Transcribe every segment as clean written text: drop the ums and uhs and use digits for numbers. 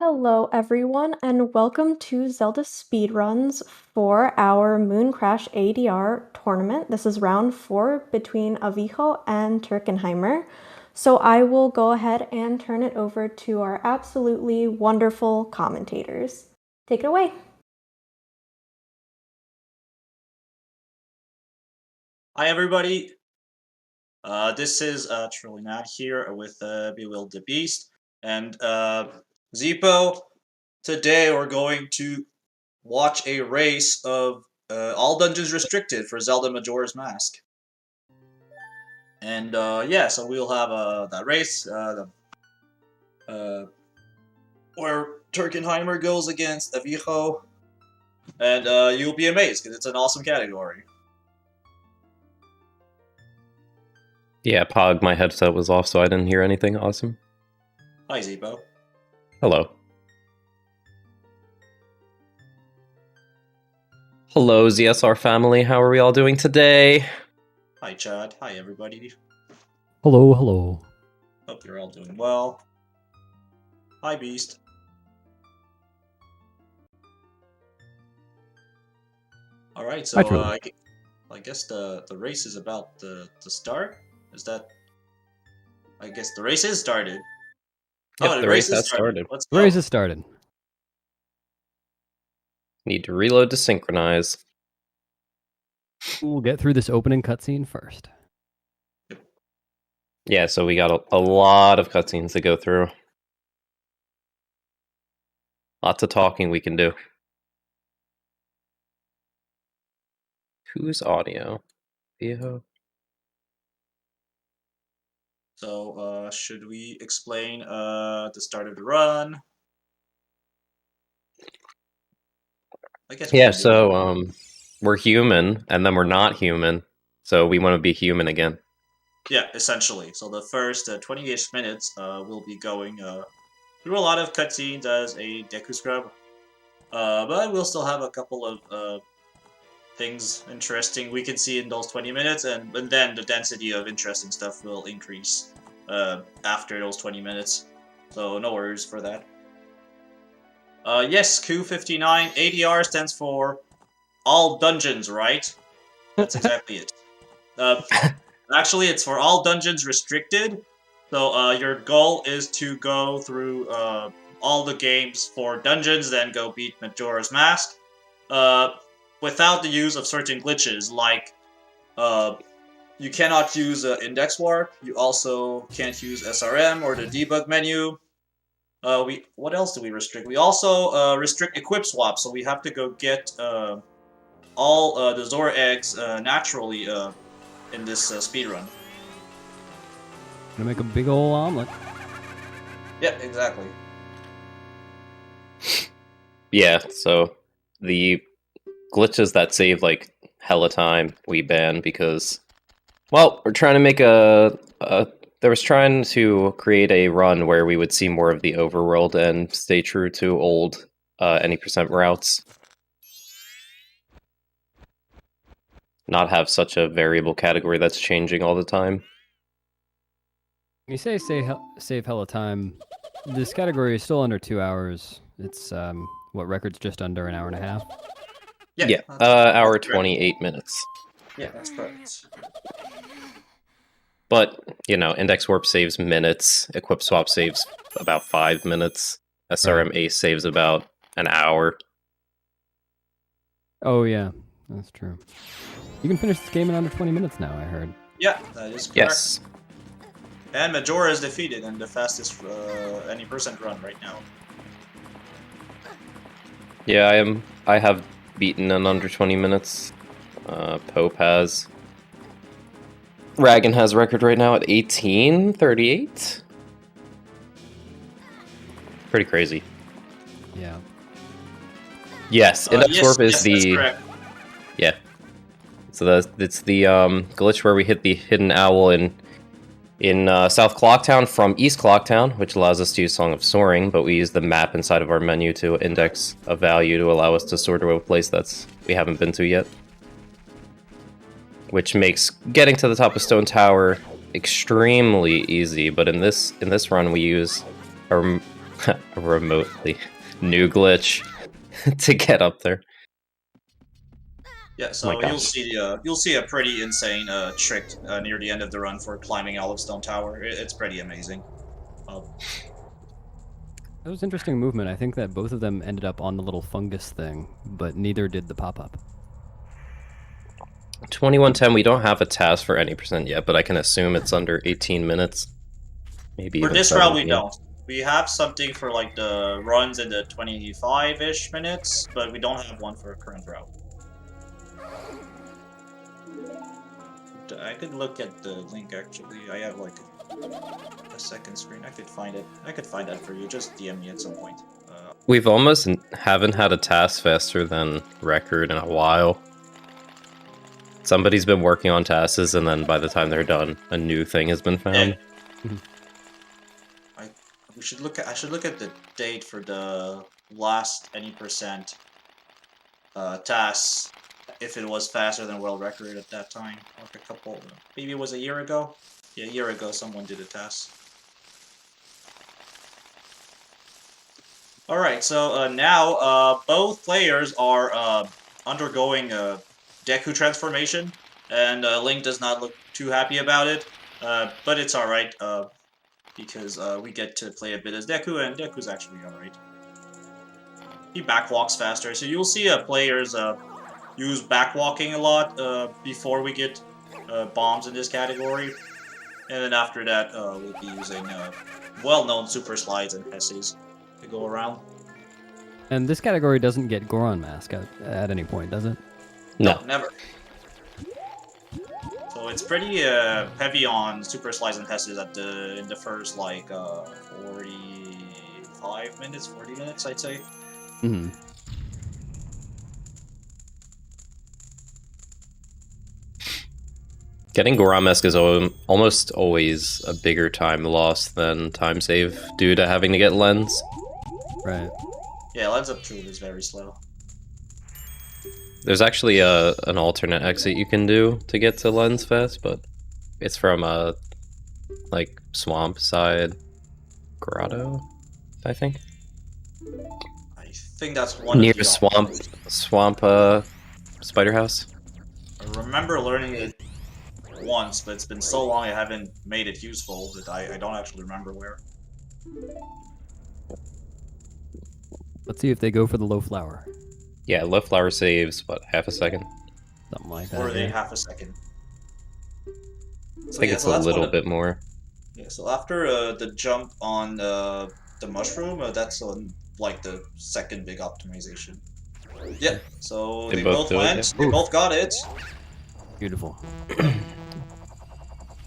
Hello, everyone, and welcome to Zelda Speedruns for our MoonCrash ADR tournament. This is round 4 between Avijo and Turkenheimer. So I will go ahead and turn it over to our absolutely wonderful commentators. Take it away. Hi, everybody. This is Trillinat here with Bewildered the Beast and Zippo. Today we're going to watch a race of all dungeons restricted for Zelda Majora's Mask. And yeah, so we'll have that race where Turkenheimer goes against Avijo, and you'll be amazed because it's an awesome category. Yeah, Pog, my headset was off, so I didn't hear anything awesome. Hi, Zippo. Hello. Hello, ZSR family. How are we all doing today? Hi, Chad. Hi, everybody. Hello, hello. Hope you're all doing well. Hi, Beast. Alright, so I guess the race is about to start. Is that... I guess the race is started. Yep, the race has started. Let's go. The race has started. Need to reload to synchronize. We'll get through this opening cutscene first. Yeah, so we got a lot of cutscenes to go through. Lots of talking we can do. Whose audio? Avijo? So, should we explain the start of the run? I guess Yeah, so we're human, and then we're not human, so we want to be human again. Yeah, essentially. So the first 20-ish minutes we'll be going through a lot of cutscenes as a Deku Scrub. But we'll still have a couple of things interesting we can see in those 20 minutes, and then the density of interesting stuff will increase after those 20 minutes. So no worries for that. Yes, Q59, ADR stands for all dungeons, right? That's exactly it. Actually, it's for all dungeons restricted. So your goal is to go through all the games for dungeons, then go beat Majora's Mask. Without the use of certain glitches, like you cannot use index warp. You also can't use SRM or the debug menu. What else do we restrict? We also restrict equip swap, so we have to go get all the Zora eggs naturally in this speedrun. Gonna make a big ol' omelet. Yep, exactly. Yeah, so the glitches that save like hella time we ban because, well, we're trying to make there was trying to create a run where we would see more of the overworld and stay true to old any percent routes. Not have such a variable category that's changing all the time. When you say save hella time, this category is still under 2 hours. It's, what, record's just under an hour and a half? Yeah, hour 28 minutes. Yeah, that's correct. But, you know, index warp saves minutes, equip swap saves about 5 minutes, SRM Ace saves about an hour. Oh, yeah, that's true. You can finish this game in under 20 minutes now, I heard. Yeah, that is correct. Yes. And Majora is defeated in the fastest any percent run right now. Yeah, I have beaten in under 20 minutes. Pope has. Ragan has record right now at 18:38. Pretty crazy. Yeah. Yes, index warp is the... That's correct. Yeah. So it's the glitch where we hit the hidden owl in South Clocktown from East Clocktown, which allows us to use Song of Soaring, but we use the map inside of our menu to index a value to allow us to soar to a place we haven't been to yet. Which makes getting to the top of Stone Tower extremely easy, but in this run we use a remotely new glitch to get up there. Yeah, so my you'll gosh. see a pretty insane trick near the end of the run for climbing Olive Tower. It's pretty amazing. That was interesting movement. I think that both of them ended up on the little fungus thing, but neither did the pop-up. 2110, we don't have a task for any percent yet, but I can assume it's under 18 minutes. Maybe For even this round, we 17. don't. We have something for like the runs in the 25-ish minutes, but we don't have one for a current route. I could look at the link actually. I have like a second screen. I could find it. I could find that for you. Just DM me at some point. We've almost haven't had a task faster than record in a while. Somebody's been working on tasks, and then by the time they're done, a new thing has been found. Yeah. I should look at the date for the last any percent tasks. If it was faster than world record at that time, like a couple, maybe it was a year ago. Yeah, a year ago, someone did a task. All right, so now both players are undergoing Deku Transformation, and Link does not look too happy about it, but it's all right because we get to play a bit as Deku, and Deku's actually all right. He backwalks faster, so you'll see players use backwalking a lot before we get bombs in this category, and then after that we'll be using well-known super slides and Hesses to go around. And this category doesn't get Goron Mask at any point, does it? No, never. So it's pretty heavy on super slides and Hesses in the first like 45 minutes, 40 minutes, I'd say. Mm-hmm. Getting Goramesk is almost always a bigger time loss than time save due to having to get lens. Right. Yeah, lens up 2 is very slow. There's actually an alternate exit you can do to get to lens fast, but it's from like swamp side grotto, I think. I think that's one Near of the swamp spider house. I remember learning it once, but it's been so long I haven't made it useful that I don't actually remember where. Let's see if they go for the low flower. Yeah, low flower saves, what, half a second? Something like that. Or they Yeah. half a second. I think it's a little bit more. Yeah, so after the jump on the mushroom, that's on like the second big optimization. Yep, so they both went, they both got it. Beautiful.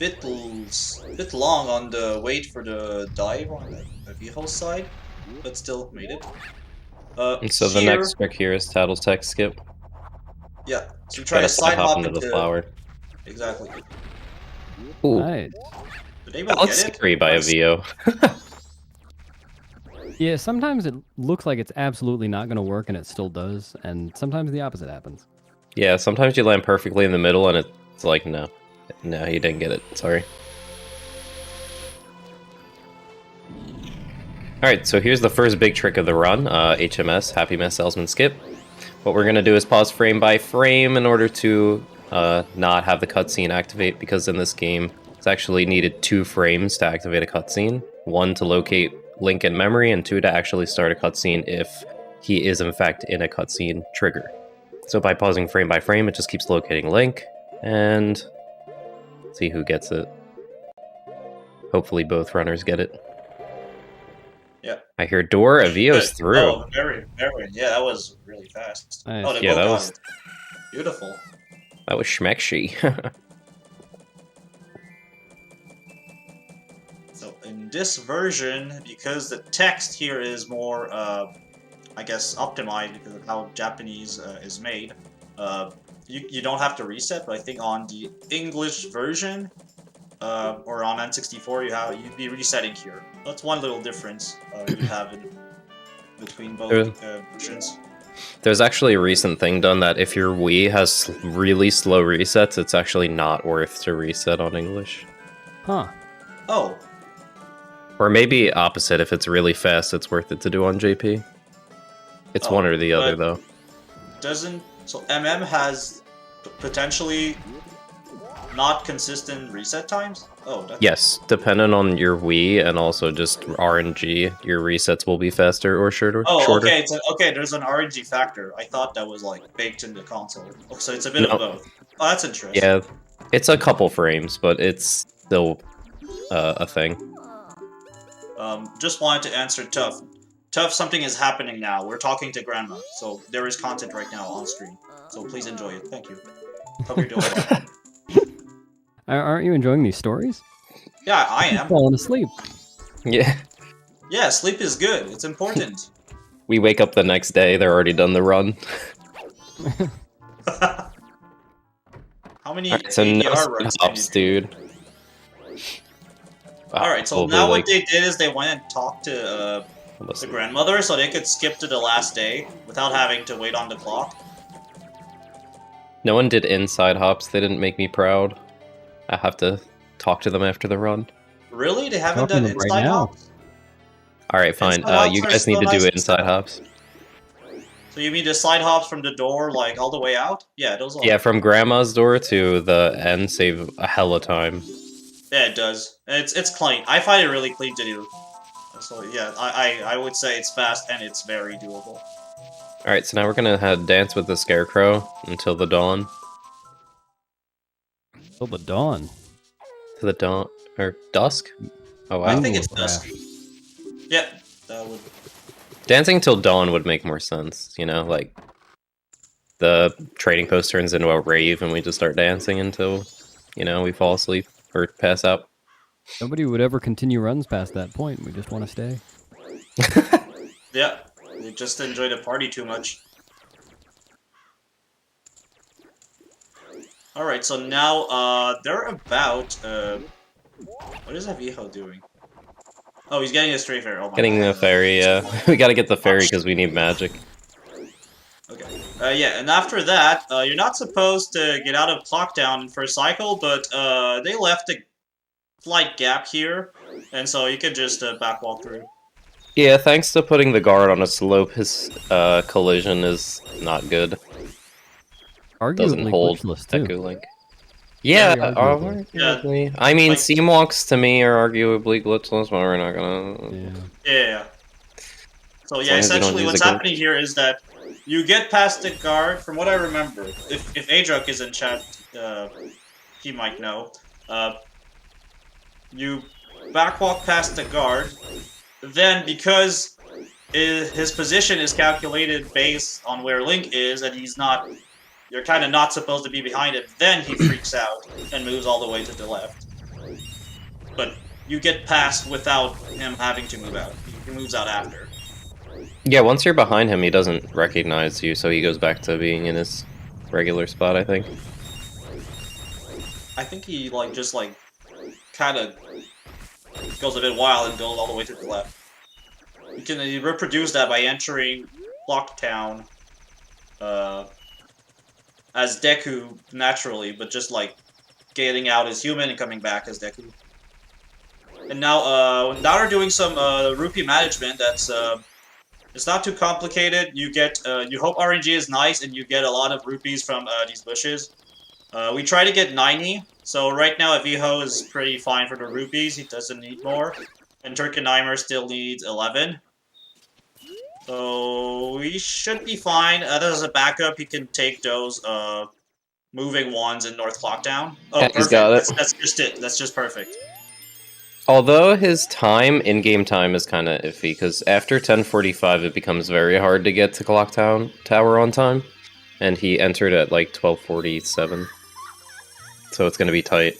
Bit long on the wait for the dive on the Avijo side, but still made it. And so the next trick here is Tattletech skip. Yeah, so you try to side hop into the flower. Exactly. Ooh. Nice. That looks scary by Avijo. Yeah, sometimes it looks like it's absolutely not going to work, and it still does, and sometimes the opposite happens. Yeah, sometimes you land perfectly in the middle, and it's like, no, you didn't get it. Sorry. Alright, so here's the first big trick of the run, HMS, Happy Mass Salesman Skip. What we're going to do is pause frame by frame in order to not have the cutscene activate, because in this game, it's actually needed 2 frames to activate a cutscene. 1 to locate Link in memory, and 2 to actually start a cutscene if he is in fact in a cutscene trigger. So by pausing frame by frame, it just keeps locating Link, and see who gets it. Hopefully both runners get it. Yeah. I hear door, Avijo's through. Oh, very, very. Yeah, that was really fast. Nice. Oh, they Yeah, both that got was it. Beautiful. that was schmexy. So in this version, because the text here is more, I guess, optimized because of how Japanese is made, you don't have to reset. But I think on the English version or on N64, you'd be resetting here. That's one little difference you have between both versions. There's actually a recent thing done that if your Wii has really slow resets, it's actually not worth to reset on English. Huh. Oh. Or maybe opposite. If it's really fast, it's worth it to do on JP. It's one or the other, though. So MM has potentially not consistent reset times? Oh, that's... Yes, depending on your Wii and also just RNG, your resets will be faster or shorter. Oh, okay. Okay, there's an RNG factor. I thought that was like baked in the console. Oh, so it's a bit of both. Oh, that's interesting. Yeah, it's a couple frames, but it's still a thing. Just wanted to answer Tough. Tough, something is happening now. We're talking to Grandma, so there is content right now on screen. So please enjoy it. Thank you. Hope you're doing well. Aren't you enjoying these stories? Yeah, I am. Falling asleep. Yeah. Yeah, sleep is good. It's important. We wake up the next day, they're already done the run. How many Alright, so ADR no runs hops, dude. Alright, so now what they did is they went and talked to the grandmother so they could skip to the last day without having to wait on the clock. No one did inside hops, they didn't make me proud. I have to talk to them after the run. Really? They haven't done inside right now. hops? Alright, fine. Inside hops You are guys need to still do nice inside and hops. So you mean the side hops from the door, like, all the way out? Yeah, those are... Yeah, from Grandma's door to the end save a hella time. Yeah, it does. It's clean. I find it really clean to do. So yeah, I would say it's fast and it's very doable. Alright, so now we're gonna dance with the Scarecrow until the dawn. Till the dawn. To the dawn... or dusk? Oh wow. I think it's dusk. Yeah, that would... Dancing till dawn would make more sense, you know, like... The trading post turns into a rave and we just start dancing until, you know, we fall asleep or pass out. Nobody would ever continue runs past that point. We just want to stay. Yeah, we just enjoy the party too much. Alright, so now, they're about, what is Avijo doing? Oh, he's getting a stray fairy. Oh my Getting God. the fairy, yeah. We gotta get the fairy because we need magic. Okay. Yeah, and after that, you're not supposed to get out of Clocktown for a cycle, but, they left a slight gap here, and so you could just, backwalk through. Yeah, thanks to putting the guard on a slope, his collision is not good. Arguably Doesn't hold glitchless, too. Deku Link. Yeah, Very arguably. arguably. I mean, Like- Seamwalks to me are arguably glitchless, but we're not gonna... Yeah. So As yeah, long as you don't essentially use what's a glitch. happening here is that you get past the guard, from what I remember, if Adruk is in chat, he might know. You backwalk past the guard, then because his position is calculated based on where Link is, and you're kind of not supposed to be behind him, then he freaks out and moves all the way to the left. But you get past without him having to move out. He moves out after. Yeah, once you're behind him, he doesn't recognize you, so he goes back to being in his regular spot, I think. I think he, just kind of goes a bit wild and goes all the way to the left. You can reproduce that by entering Clocktown as Deku naturally, but just, getting out as human and coming back as Deku. And now they're doing some rupee management that's... it's not too complicated. You get, you hope RNG is nice, and you get a lot of rupees from these bushes. We try to get 90, so right now Avijo is pretty fine for the rupees. He doesn't need more. And Turkenheimer still needs 11. So we should be fine. As a backup, he can take those moving ones in North Clocktown. Oh, Yeah, perfect. he's got it. That's just it. That's just perfect. Although his time, in-game time, is kind of iffy, because after 10:45 it becomes very hard to get to Tower on time, and he entered at 12:47, so it's going to be tight.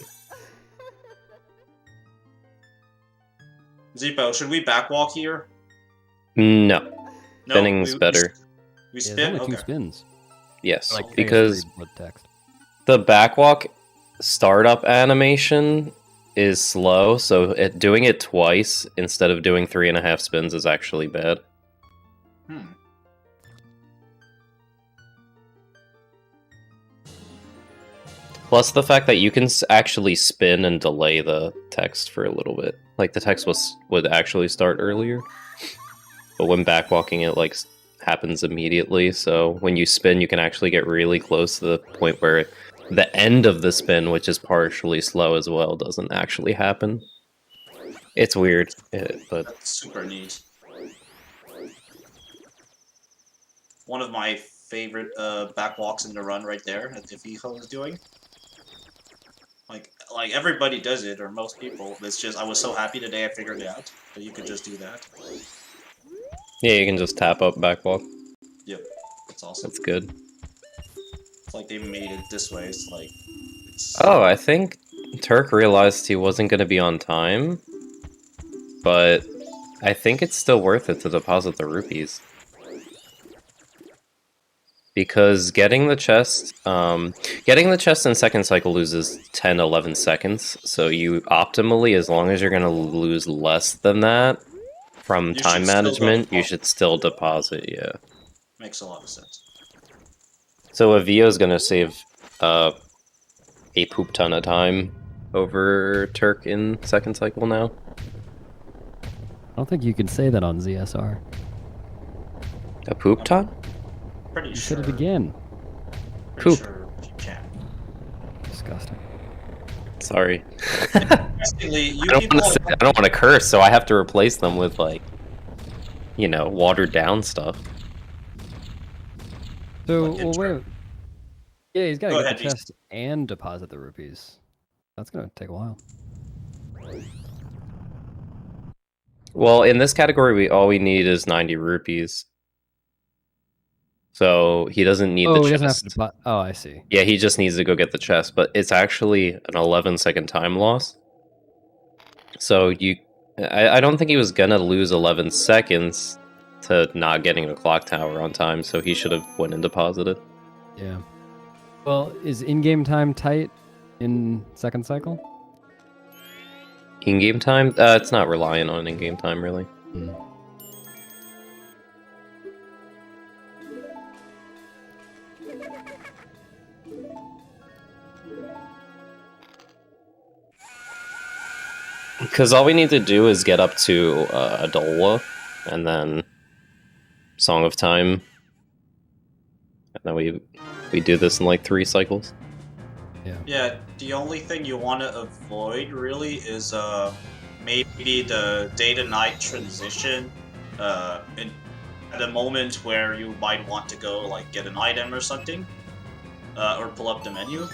Zippo, should we backwalk here? No, No, spinning's better. We Yeah, spin? there's only two Okay. spins. Yes, I guess because three with text. the backwalk startup animation is slow, so doing it twice instead of doing 3.5 spins is actually bad. Plus the fact that you can actually spin and delay the text for a little bit. Like the text would actually start earlier, but when backwalking, it like happens immediately. So when you spin, you can actually get really close to the point where the end of the spin, which is partially slow as well, doesn't actually happen. It's weird, but That's super neat. One of my favorite backwalks in the run right there that Avijo is doing. Like everybody does it, or most people. It's just I was so happy today I figured it out that you could just do that. yeah, you can just tap up backwalk. Yep, that's awesome. That's good. It's like they made it this way. It's like it's Oh, I think Turk realized he wasn't going to be on time, but I think it's still worth it to deposit the rupees. Because getting the chest in second cycle loses 10, 11 seconds. So you optimally, as long as you're going to lose less than that from You time should still management, you deposit. should still deposit, yeah. makes a lot of sense. So Avio is going to save a poop ton of time over Turk in second cycle now. I don't think you can say that on ZSR. A poop ton? Pretty You sure. said it again. Pretty Poop. sure you can. Disgusting. Sorry. Interestingly, you I people. don't want to curse, so I have to replace them with, like, you know, watered down stuff. So, Like well, intro. wait. Yeah, he's got to Go get ahead, the chest and deposit the rupees. That's gonna take a while. Well, in this category, all we need is 90 rupees. So he doesn't need the Oh, he chest. doesn't have to deposit. Oh, I see. Yeah, he just needs to go get the chest, but it's actually an 11-second time loss. So I don't think he was gonna lose 11 seconds to not getting the clock tower on time, so he should have went and deposited. Yeah. Well, is in-game time tight in second cycle? In-game time? It's not reliant on in-game time, really. Hmm. Because all we need to do is get up to Adola, and then Song of Time, and then we do this in like 3 cycles. Yeah, the only thing you want to avoid really is maybe the day to night transition. At a moment where you might want to go like get an item or something, or pull up the menu,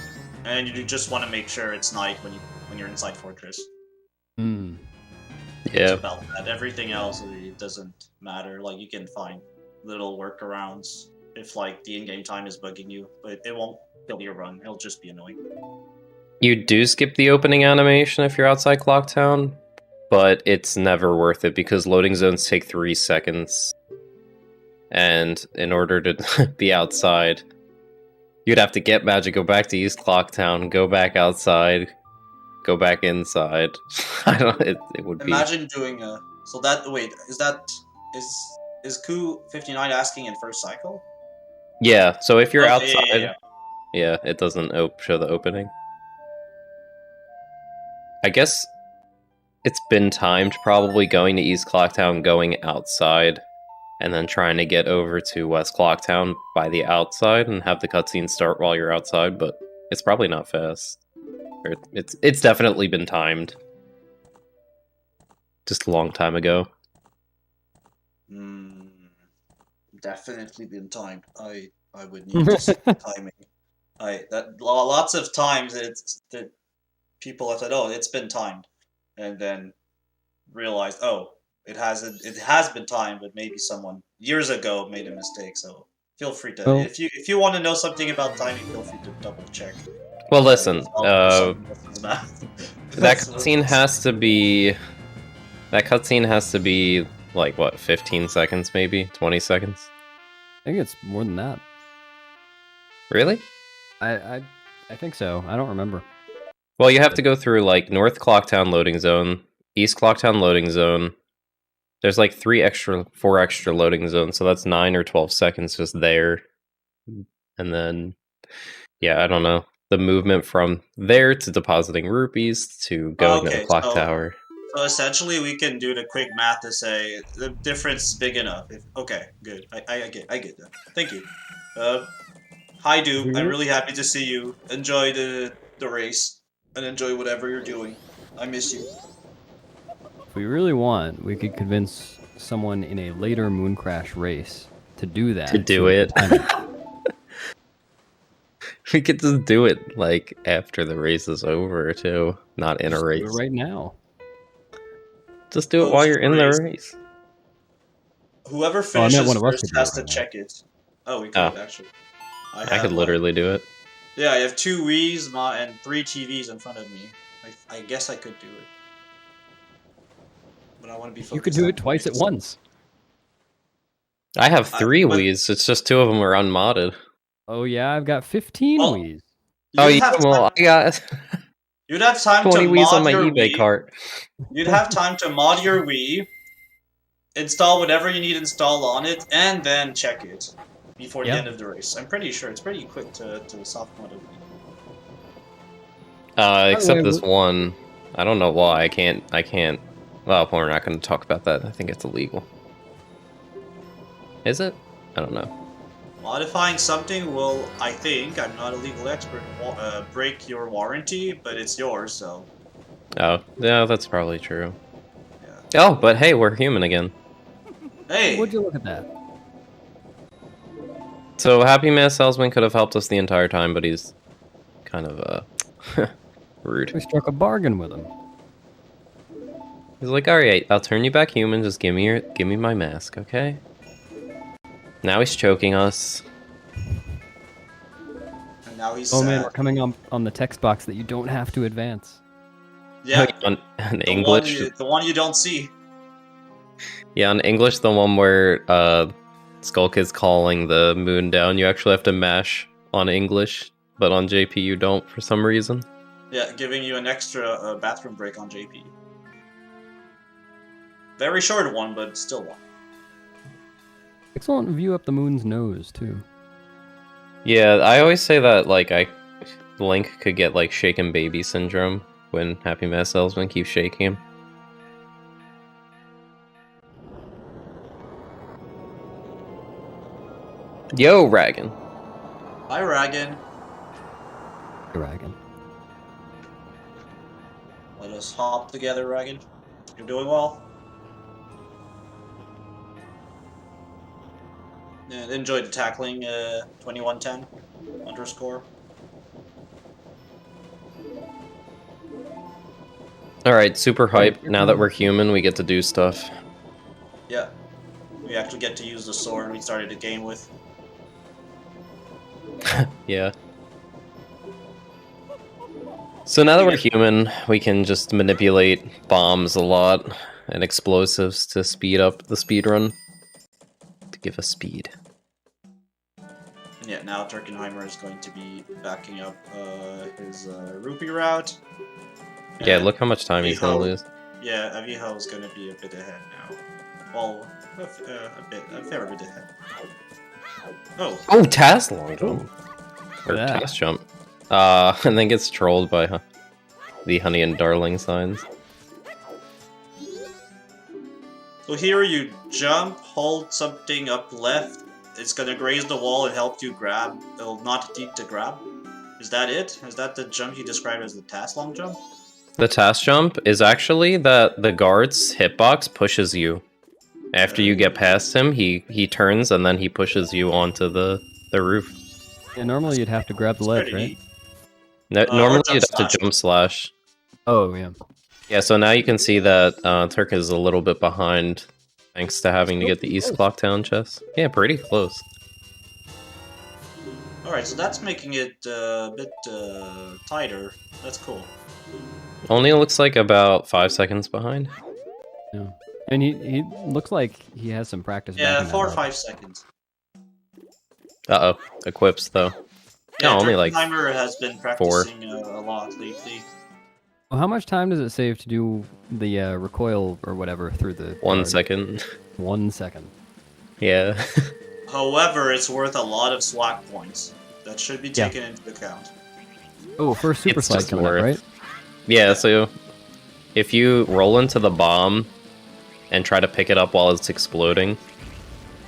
and you just want to make sure it's night when you're inside Fortress. Hmm. Yeah. It's about that. Everything else really doesn't matter. Like you can find little workarounds if like the in-game time is bugging you, but it won't kill your run. It'll just be annoying. You do skip the opening animation if you're outside Clocktown, but it's never worth it because loading zones take 3 seconds. And in order to be outside, you'd have to get magic, go back to East Clocktown, go back outside, go back inside. I don't. It would be. Imagine doing a. So that wait is Ku 59 asking in first cycle? Yeah. So if you're Oh, outside, yeah, it doesn't show the opening. I guess it's been timed probably going to East Clocktown, going outside, and then trying to get over to West Clocktown by the outside and have the cutscene start while you're outside, but it's probably not fast. Or it's definitely been timed. Just a long time ago. Definitely been timed. I would need to see the timing. Lots of times it's that people have said, "Oh, it's been timed," and then realized, "Oh, it hasn't. It has been timed, but maybe someone years ago made a mistake." So feel free to Well- if you want to know something about timing, feel free to double check. Well, listen, That that cutscene has to be... That cutscene has to be, like, what, 15 seconds maybe? 20 seconds? I think it's more than that. Really? I think so. I don't remember. Well, you have to go through, like, North Clocktown loading zone, East Clocktown loading zone. There's, like, 4 extra loading zones, so that's 9 or 12 seconds just there. And then, yeah, I don't know. The movement from there to depositing rupees to going to the clock tower. So essentially, we can do the quick math to say the difference is big enough. Okay, good. I get that. Thank you. Hi, Dupe. I'm really happy to see you. Enjoy the race and enjoy whatever you're doing. I miss you. If we really want, we could convince someone in a later MoonCrash race to do that. To do so it. the time- We could just do it like after the race is over too, not in a Just race. do it right now. Just do it while you're in the Post-race. race. Whoever I meant finishes one of us first could do has it to right now. check it. Oh, we could Oh. actually. I could literally do it. Yeah, I have 2 Wii's and 3 TVs in front of me. I guess I could do it. But I want to be focused. You could do on it twice at race. once. I have 3 but- Wii's. It's just 2 of them are unmodded. Oh yeah, I've got 15 Well, Wii's. Oh, You'd have well, I got You'd have time 20 to Wii's mod on my your eBay Wii. cart. You'd have time to mod your Wii, install whatever you need installed on it, and then check it before the Yeah. end of the race. I'm pretty sure it's pretty quick to soft mod a Wii. Except way, this one. I don't know why. I can't. Well, we're not going to talk about that. I think it's illegal. Is it? I don't know. Modifying something will, I think, I'm not a legal expert, break your warranty, but it's yours, so Oh, yeah, that's probably true. yeah. Oh, but hey, we're human again. Hey! Would you look at that? So Happy Mass Salesman could have helped us the entire time, but he's kind of rude. We struck a bargain with him. He's like, all right, I'll turn you back human. Just give me my mask, okay? Now he's choking us. And now he's Oh sad. man, we're coming on the text box that you don't have to advance. Yeah, on the English. the one you don't see. Yeah, on English, the one where Skulk is calling the moon down, you actually have to mash on English, but on JP you don't for some reason. Yeah, giving you an extra bathroom break on JP. Very short one, but still one. Excellent view up the moon's nose too. Yeah, I always say that like Link could get like shaken baby syndrome when Happy Mass Salesman keeps shaking him. Yo, Ragan. Hi, Ragan. Dragon. Let us hop together, Ragan. You're doing well. And enjoy the tackling 2110 underscore. Alright, super hype. Now that we're human, we get to do stuff. Yeah. We actually get to use the sword we started the game with. Yeah. So now that we're human, we can just manipulate bombs a lot and explosives to speed up the speedrun. To give us speed. And yeah, now Turkenheimer is going to be backing up his rupee route. Yeah, And look how much time he's gonna Avijo- lose. Yeah, Avijo is going to be a bit ahead now. Well, a fair bit ahead. Oh, Oh, Taz long jump. Or Yeah. Taz jump. And then gets trolled by the Honey and Darling signs. so here you jump, hold something up left. It's gonna graze the wall and help you grab. It'll not need to grab. Is that it? Is that the jump you described as the task long jump? The Taz jump is actually that the guard's hitbox pushes you. After you get past him, he turns and then he pushes you onto the roof. Yeah, normally you'd have to grab the It's ledge, pretty right? neat. No, Or normally jump you'd have slash. to jump slash. Oh yeah. Yeah, so now you can see that Turk is a little bit behind, thanks to having to get the East Clocktown chest. Yeah, pretty close. Alright, so that's making it a bit tighter. That's cool. Only looks like about 5 seconds behind. Yeah. And he looks like he has some practice. Yeah, backing that 4 or up. 5 seconds. Uh-oh, equips though. Yeah, only like Turkenheimer has been practicing a lot lately. Well, how much time does it save to do the recoil or whatever through the 1 guard? second. 1 second. Yeah. However, it's worth a lot of slack points. That should be Yeah. taken into account. Oh, first super It's slide just coming up, worth- right? Yeah, so if you roll into the bomb and try to pick it up while it's exploding,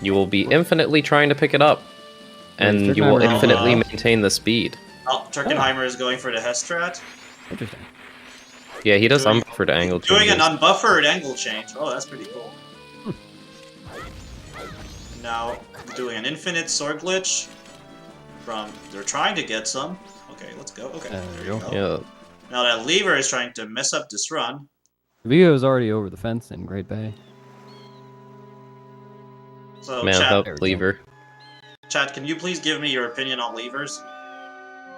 you will be infinitely trying to pick it up, and you will Turkenheimer- infinitely maintain the speed. Oh, Turkenheimer is going for the Hess strat. Interesting. Yeah, he does Doing- unbuffered angle Doing changes. an unbuffered angle change. Oh, that's pretty cool. Now, doing an infinite sword glitch. They're trying to get some. Okay, let's go. Okay, there you go. Yeah. Now that lever is trying to mess up this run. Avijo is already over the fence in Great Bay. So, Man, chat, help There we go. lever. chat, can you please give me your opinion on levers?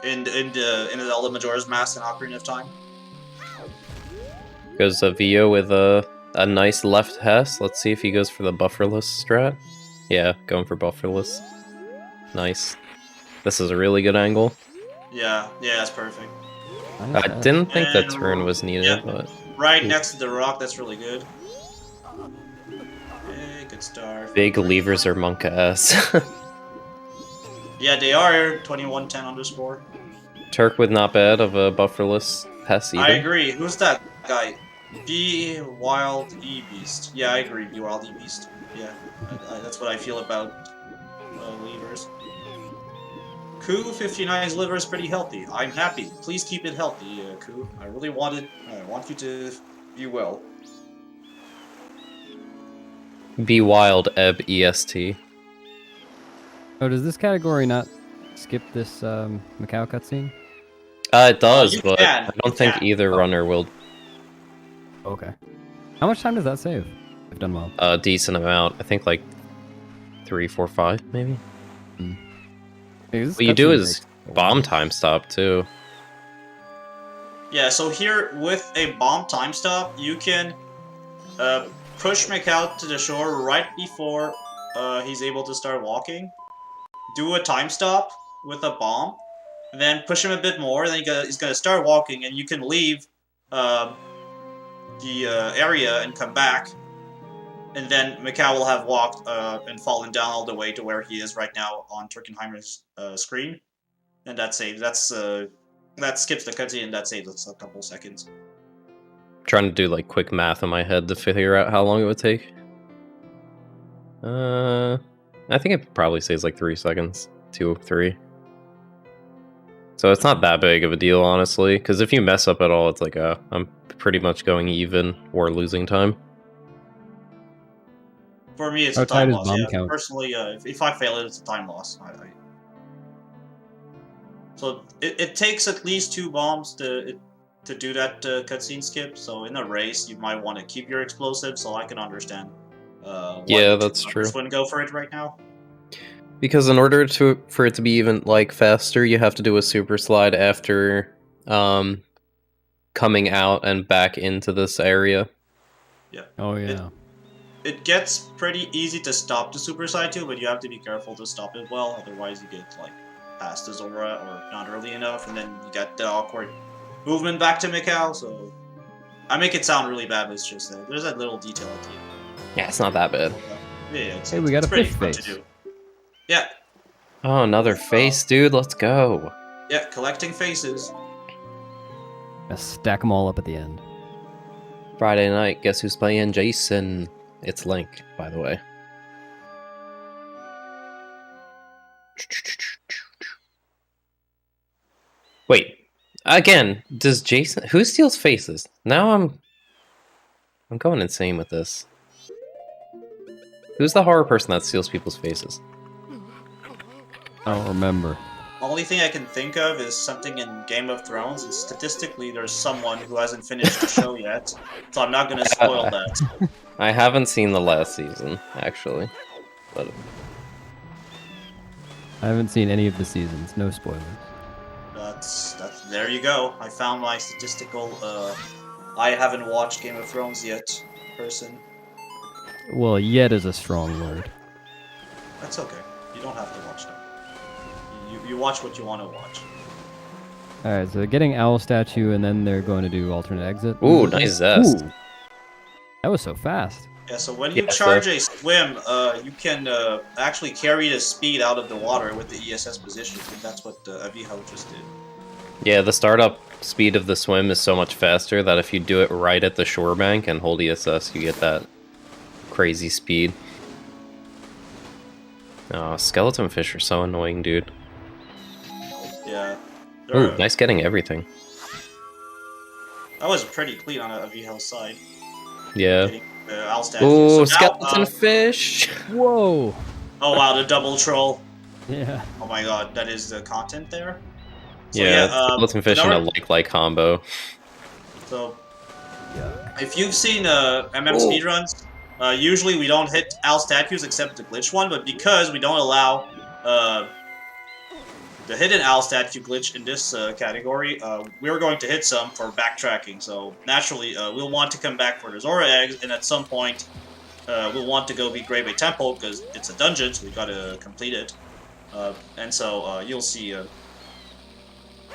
In the Zelda Majora's Mask and Ocarina of Time? Goes Avijo with a nice left Hess. Let's see if he goes for the bufferless strat. Yeah, going for bufferless. Nice. This is a really good angle. Yeah, that's perfect. I didn't think the And- turn was needed, yeah. but Right next to the rock, that's really good. Okay, good start. big levers are monk ass. Yeah, they are 2110 underscore. Turk with not bad of a bufferless Hess either. I agree. Who's that guy? Be Wild E Beast. Yeah, I agree. Be Wild E Beast. Yeah, that's what I feel about levers. Koo59's liver is pretty healthy. I'm happy. Please keep it healthy, Koo. I want you to be well. Be wild, Eb EST. Oh, does this category not skip this Macau cutscene? It does, you but can, I don't you think can. either runner will Okay. How much time does that save? I've done well. a decent amount. I think like 3, 4, 5, maybe. Hey, this What you do cutscene is takes a while. bomb time stop too. Yeah, so here with a bomb time stop, you can push Macau to the shore right before he's able to start walking. Do a time stop with a bomb, and then push him a bit more. Then he's gonna start walking, and you can leave the area and come back. And then Macau will have walked and fallen down all the way to where he is right now on Turkenheimer's screen, and that saves. That skips the cutscene, and that saves us a couple seconds. Trying to do like quick math in my head to figure out how long it would take. I think it probably saves like 3 seconds, 2, 3. So it's not that big of a deal, honestly. Because if you mess up at all, it's like I'm pretty much going even or losing time. For me, it's How a time tight is loss. bomb Yeah, count? personally, if I fail it, it's a time loss. So it takes at least 2 bombs to do that cutscene skip. So in a race, you might want to keep your explosive. So I can understand. Why Yeah, the that's two true. runners wouldn't go for it right now. Because in order for it to be even like faster, you have to do a super slide after coming out and back into this area. Oh yeah. It gets pretty easy to stop the super side too, but you have to be careful to stop it well. Otherwise, you get like past the Zora or not early enough, and then you get the awkward movement back to Macau. So I make it sound really bad, but it's just there's that little detail at the end. Yeah, it's not that bad. Yeah, it's, Hey, we got it's a pretty fish fun face. to do. Yeah, Oh, another face, dude. Let's go. yeah, collecting faces. Gonna stack them all up at the end. Friday night, guess who's playing Jason? It's Link, by the way. Wait, again, does Jason... Who steals faces? Now I'm going insane with this. Who's the horror person that steals people's faces? I don't remember. Only thing I can think of is something in Game of Thrones, and statistically, there's someone who hasn't finished the show yet, so I'm not gonna spoil that. I haven't seen the last season, actually. But I haven't seen any of the seasons. No spoilers. That's there you go. I found my statistical. I haven't watched Game of Thrones yet. Person. Well, yet is a strong word. That's okay. You don't have to watch them. You watch what you want to watch. All right, so they're getting owl statue, and then they're going to do alternate exit. Ooh, nice zest. Ooh. That was so fast. Yeah. So when you Yeah, charge so- a swim, you can actually carry the speed out of the water with the ESS position, and that's what Avijo just did. Yeah, the startup speed of the swim is so much faster that if you do it right at the shore bank and hold ESS, you get that crazy speed. Oh, skeleton fish are so annoying, dude. Yeah. Ooh, nice getting everything. That was pretty clean on Avijo's side. Yeah. So Ooh, now, skeleton fish! Whoa! oh wow, the double troll. Yeah. Oh my god, that is the content there. So, Yeah, skeleton fish and a like combo. So, Yeah. if you've seen speedruns, usually we don't hit owl statues except the glitch one, but because we don't allow the hidden owl statue glitch in this category, we're going to hit some for backtracking. So naturally, we'll want to come back for the Zora eggs, and at some point, we'll want to go beat Great Bay Temple because it's a dungeon, so we gotta complete it. And so you'll see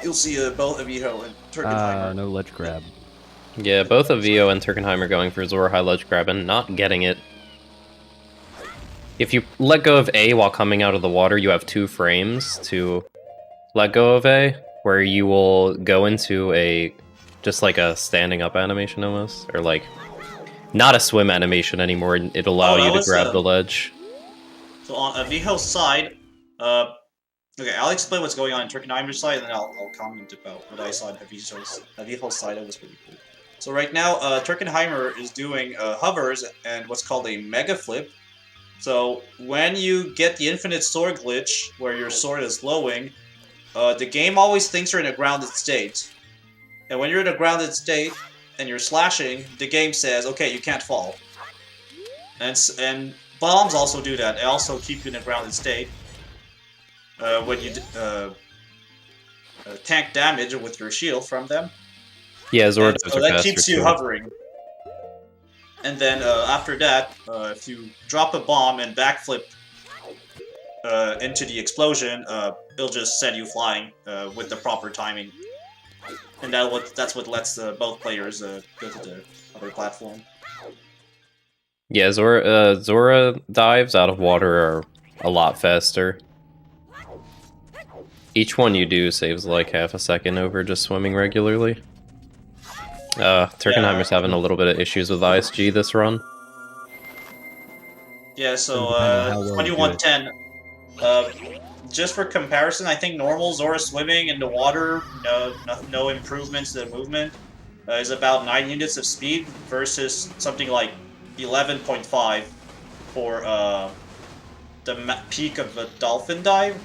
both Avijo and Turkenheimer. No ledge grab. Yeah, both Avijo and Turkenheimer going for Zora high ledge grab and not getting it. If you let go of A while coming out of the water, you have 2 frames to let go of A, where you will go into just like a standing up animation almost, or like not a swim animation anymore, and it'll allow you to grab the ledge. So on Avijo's side, okay, I'll explain what's going on in Turkenheimer's side, and then I'll comment about what I saw on Avijo's side. That was pretty cool. So right now, Turkenheimer is doing hovers and what's called a mega flip. So when you get the infinite sword glitch, where your sword is glowing, the game always thinks you're in a grounded state. And when you're in a grounded state and you're slashing, the game says, okay, you can't fall. And bombs also do that. They also keep you in a grounded state. When you tank damage with your shield from them. Yeah, Zora does so that keeps you hovering. And then after that, if you drop a bomb and backflip into the explosion, it'll just send you flying with the proper timing. And that's what lets both players go to the other platform. Yeah, Zora dives out of water are a lot faster. Each one you do saves like half a second over just swimming regularly. Turkenheimer's having a little bit of issues with ISG this run. Yeah, so well 2110. Just for comparison, I think normal Zora swimming in the water, no improvements to the movement, is about 9 units of speed versus something like 11.5 for the peak of a dolphin dive.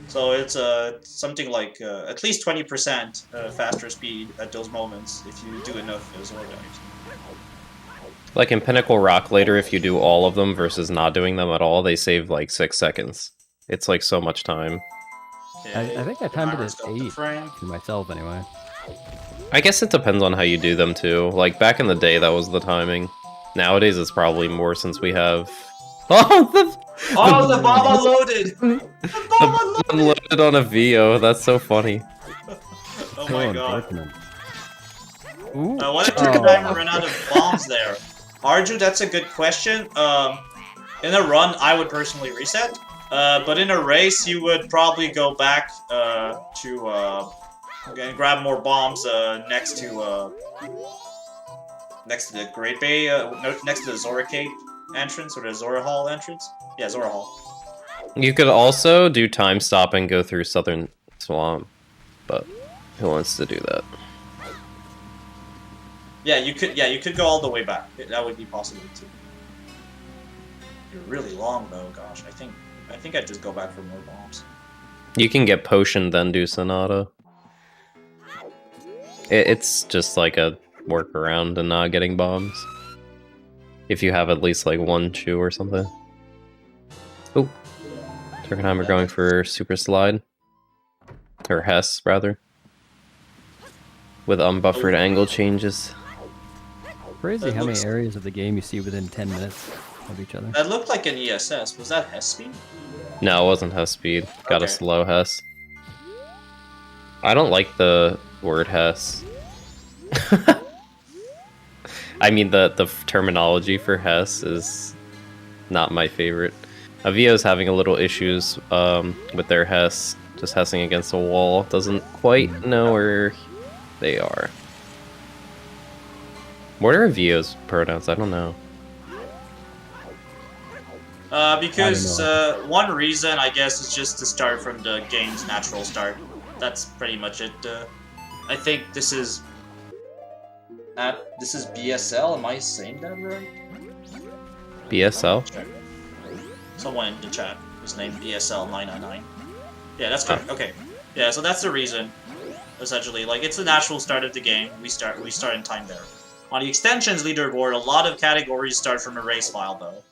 So it's something like at least 20% faster speed at those moments if you do enough Zora dives. Like in Pinnacle Rock later, if you do all of them versus not doing them at all, they save like 6 seconds. It's like so much time. Okay. I think I timed it at Got the 8 frame. for myself anyway. I guess it depends on how you do them too. Like back in the day, that was the timing. Nowadays, it's probably more since we have. Oh, the bomb unloaded! The bomb unloaded on a VO. That's so funny. Oh my god. Ooh. What if Turkenheimer ran out of bombs there? Arju, that's a good question. In a run, I would personally reset. But in a race, you would probably go back to and grab more bombs next to the Great Bay, next to the Zora Cape entrance or the Zora Hall entrance. Yeah, Zora Hall. You could also do time stop and go through Southern Swamp, but who wants to do that? Yeah, you could go all the way back. That would be possible too. You're really long though. Gosh, I think I'd just go back for more bombs. You can get potion then do Sonata. It's just like a workaround and not getting bombs. If you have at least like 1 chew or something. Oh, Turkenheimer going for Super Slide. Or Hess, rather. With unbuffered angle changes. Crazy how many areas of the game you see within 10 minutes of each other. That looked like an ESS. Was that Hess speed? No, it wasn't Hess speed. Got a slow Hess. I don't like the word Hess. I mean, the terminology for Hess is not my favorite. Avijo's having a little issues with their Hess. Just Hessing against a wall. Doesn't quite know where they are. What are Avio's pronouns? I don't know. Because one reason, I guess, is just to start from the game's natural start. That's pretty much it. I think this is BSL. Am I saying that right? BSL? Someone in the chat was named BSL999. Yeah, that's correct. Okay. Yeah, so that's the reason. Essentially, like, it's the natural start of the game. We start in time there. On the extensions leaderboard, a lot of categories start from a race file, though.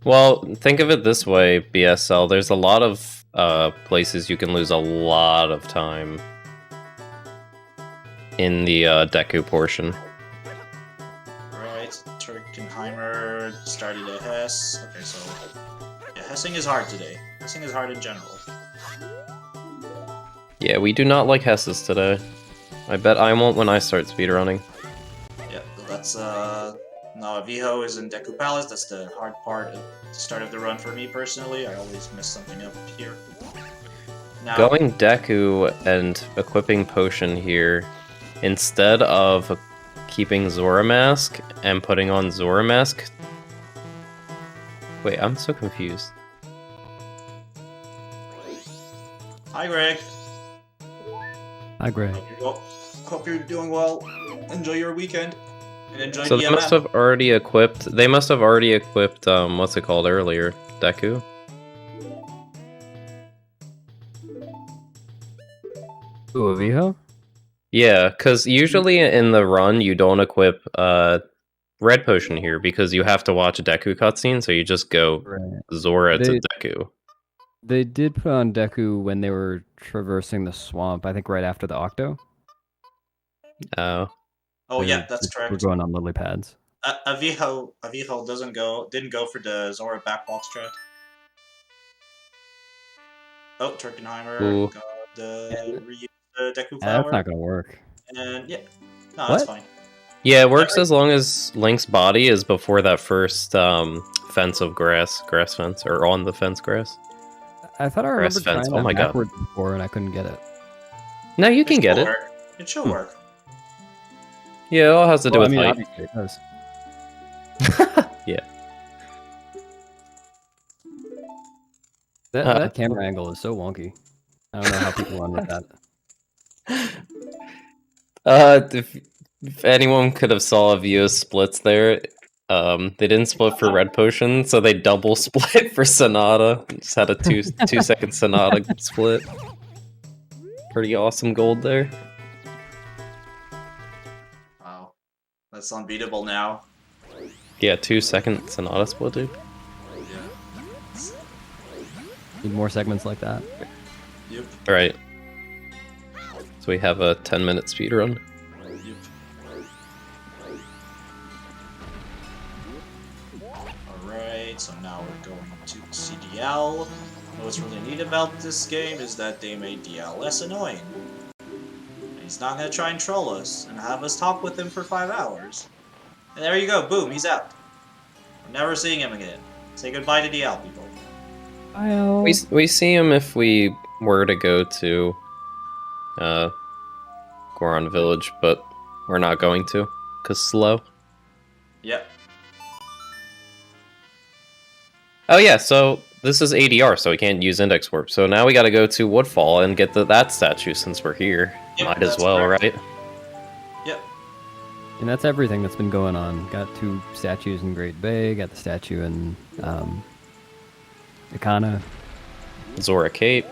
Well, think of it this way, BSL. There's a lot of places you can lose a lot of time in the Deku portion. Right, Turkenheimer started a Hess. Okay, so yeah, Hessing is hard today. Hessing is hard in general. Yeah, we do not like Hesses today. I bet I won't when I start speedrunning. Yeah, so that's now Avijo is in Deku Palace. That's the hard part at the start of the run for me personally. I always mess something up here. Now, Going Deku and equipping Potion here, instead of keeping Zora Mask and putting on Zora Mask... Wait, I'm so confused. Hi, Greg. Hi, Greg. Hope you're doing well. Enjoy your weekend. And enjoy So the they must have already equipped... They must have already equipped, what's it called earlier? Deku? Ooh, Avijo? Yeah, because usually in the run, you don't equip Red Potion here, because you have to watch a Deku cutscene, so you just go Right. Zora to Deku. They did put on Deku when they were traversing the swamp, I think right after the Octo. Oh. Oh They yeah, were- that's We're correct. going on lily pads. Avijo didn't go for the Zora backbox strat. Oh, Turkenheimer Ooh. got the Deku Yeah, flower. that's not gonna work. And yeah, no, that's What? fine. Yeah, it works as long as Link's body is before that first fence of grass fence, or on the fence grass. I thought I Grass remember fence. trying Oh that my God. backwards before and I couldn't get it. No, you can It get should it. work. It should work. Yeah, it all has to do Well, with height. obviously it does. Yeah. That camera angle is so wonky. I don't know how people run with that. If anyone could have saw Avio's splits there, they didn't split for Red Potion, so they double split for Sonata. Just had a 2-second Sonata split. Pretty awesome gold there. Wow, that's unbeatable now. Yeah, 2-second Sonata split, dude. Yeah. Need more segments like that. Yep. Right. So we have a 10-minute speedrun. Yep. Alright, so now we're going to CDL. What's really neat about this game is that they made DL less annoying. And he's not gonna try and troll us and have us talk with him for 5 hours. And there you go, boom, he's out. We're never seeing him again. Say goodbye to DL, people. We see him if we were to go to Goron Village, but we're not going to, cause slow. Yep. Oh yeah, so this is ADR, so we can't use Index Warp. So now we gotta go to Woodfall and get that statue since we're here. Yep, Might as that's well, correct. right? Yep. And that's everything that's been going on. Got 2 statues in Great Bay, got the statue in Ikana. Zora Cape.